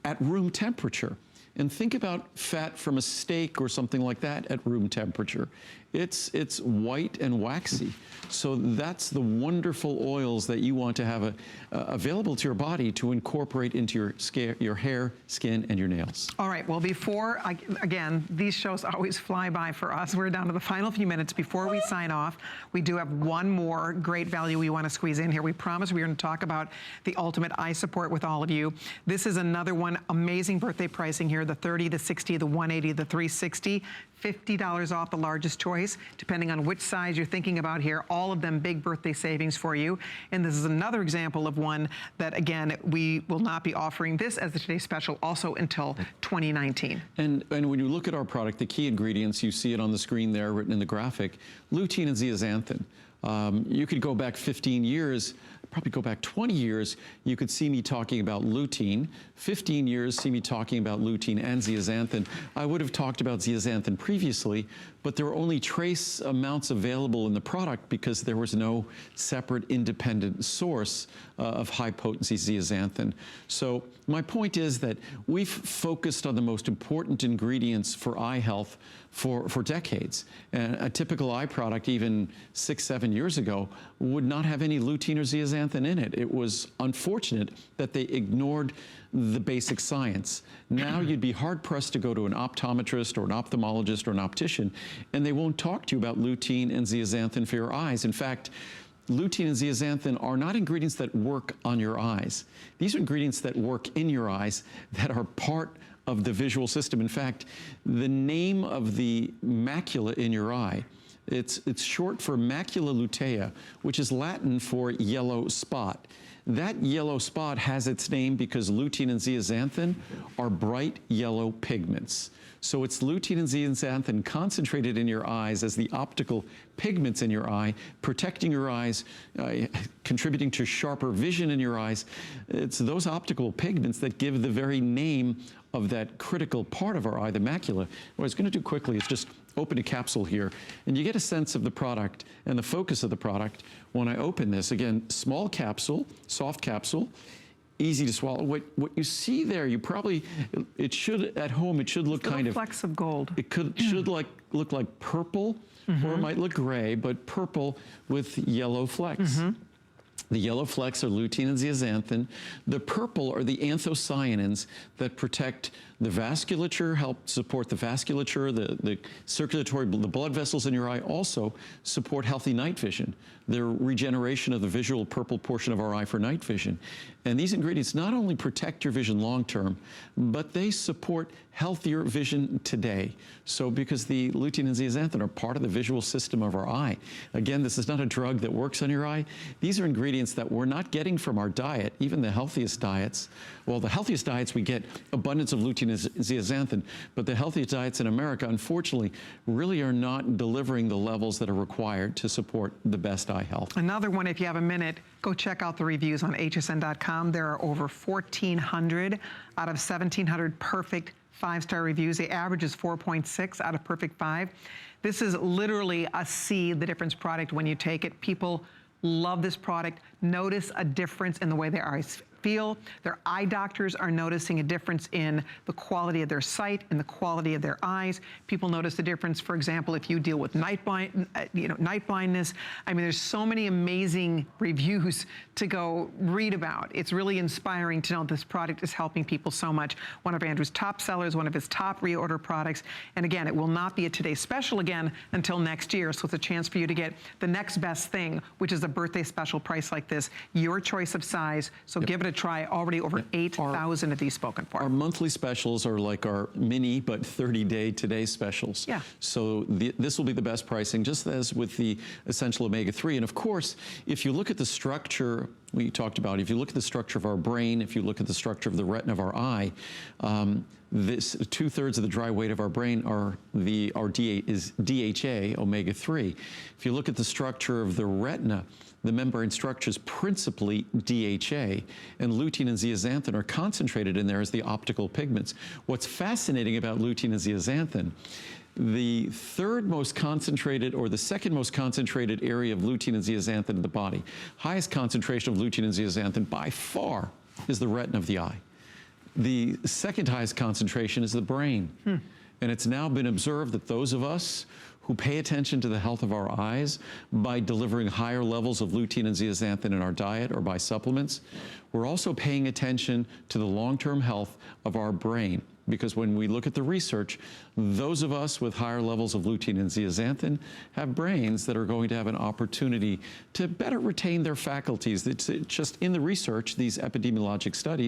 at room temperature, and think about fat from a steak or something like that at room temperature. It's white and waxy. So that's the wonderful oils that you want to have available to your body to incorporate into your hair, skin, and your nails. All right, well, before, again, these shows always fly by for us. We're down to the final few minutes. Before we sign off, we do have one more great value we want to squeeze in here. We promised we were going to talk about the ultimate eye support with all of you. This is another one, amazing birthday pricing here, the 30, the 60, the 180, the 360. $50 off the largest choice, depending on which size you're thinking about here. All of them big birthday savings for you. And this is another example of one that, again, we will not be offering this as the Today Special also until 2019. And when you look at our product, the key ingredients, you see it on the screen there, written in the graphic, lutein and zeaxanthin. You could go back 15 years, probably go back 20 years, you could see me talking about lutein. 15 years, see me talking about lutein and zeaxanthin. I would have talked about zeaxanthin previously, but there were only trace amounts available in the product because there was no separate independent source of high potency zeaxanthin. So my point is that we've focused on the most important ingredients for eye health for decades. And a typical eye product, even 6, 7 years ago, would not have any lutein or zeaxanthin in it. It was unfortunate that they ignored the basic science. Now you'd be hard-pressed to go to an optometrist or an ophthalmologist or an optician, and they won't talk to you about lutein and zeaxanthin for your eyes. In fact, lutein and zeaxanthin are not ingredients that work on your eyes. These are ingredients that work in your eyes that are part of the visual system. In fact, the name of the macula in your eye, it's short for macula lutea, which is Latin for yellow spot. That yellow spot has its name because lutein and zeaxanthin are bright yellow pigments. So it's lutein and zeaxanthin concentrated in your eyes as the optical pigments in your eye, protecting your eyes, contributing to sharper vision in your eyes. It's those optical pigments that give the very name of that critical part of our eye, the macula. What I was going to do quickly is just open a capsule here, and you get a sense of the product and the focus of the product when I open this. Again, small capsule, soft capsule, easy to swallow. What you see there, you probably, it should, at home, it should look kind of— flecks of gold. It should look like purple, or it might look gray, but purple with yellow flecks. The yellow flecks are lutein and zeaxanthin. The purple are the anthocyanins that protect the vasculature, help support the vasculature, the circulatory, the blood vessels in your eye also support healthy night vision. The regeneration of the visual purple portion of our eye for night vision. And these ingredients not only protect your vision long term, but they support healthier vision today. So because the lutein and zeaxanthin are part of the visual system of our eye. Again, this is not a drug that works on your eye. These are ingredients that we're not getting from our diet, even the healthiest diets. Well, the healthiest diets, we get abundance of lutein and zeaxanthin, but the healthiest diets in America, unfortunately, really are not delivering the levels that are required to support the best eye health. Another one, if you have a minute, go check out the reviews on hsn.com. There are over 1,400 out of 1,700 perfect 5-star reviews. The average is 4.6 out of perfect 5. This is literally a see the difference product when you take it. People love this product. Notice a difference in the way their eyes feel. Their eye doctors are noticing a difference in the quality of their sight and the quality of their eyes. People notice the difference, for example, if you deal with night blindness. I mean, there's so many amazing reviews to go read about. It's really inspiring to know this product is helping people so much. One of Andrew's top sellers, one of his top reorder products. And again, it will not be a Today Special again until next year. So it's a chance for you to get the next best thing, which is a birthday special price like this, your choice of size. So give it a try. Already over 8,000 of these spoken for. Our monthly specials are like our mini but 30-day Today Specials. Yeah. So this will be the best pricing, just as with the Essential Omega-3. And of course, if you look at the structure we talked about, if you look at the structure of our brain, if you look at the structure of the retina of our eye, this 2/3 of the dry weight of our brain is DHA, omega-3. If you look at the structure of the retina, the membrane structure is principally DHA, and lutein and zeaxanthin are concentrated in there as the optical pigments. What's fascinating about lutein and zeaxanthin, the third most concentrated or the second most concentrated area of lutein and zeaxanthin in the body, highest concentration of lutein and zeaxanthin by far is the retina of the eye. The second highest concentration is the brain. And it's now been observed that those of us who pay attention to the health of our eyes by delivering higher levels of lutein and zeaxanthin in our diet or by supplements, we're also paying attention to the long-term health of our brain. Because when we look at the research, those of us with higher levels of lutein and zeaxanthin have brains that are going to have an opportunity to better retain their faculties. It's just in the research, these epidemiologic studies,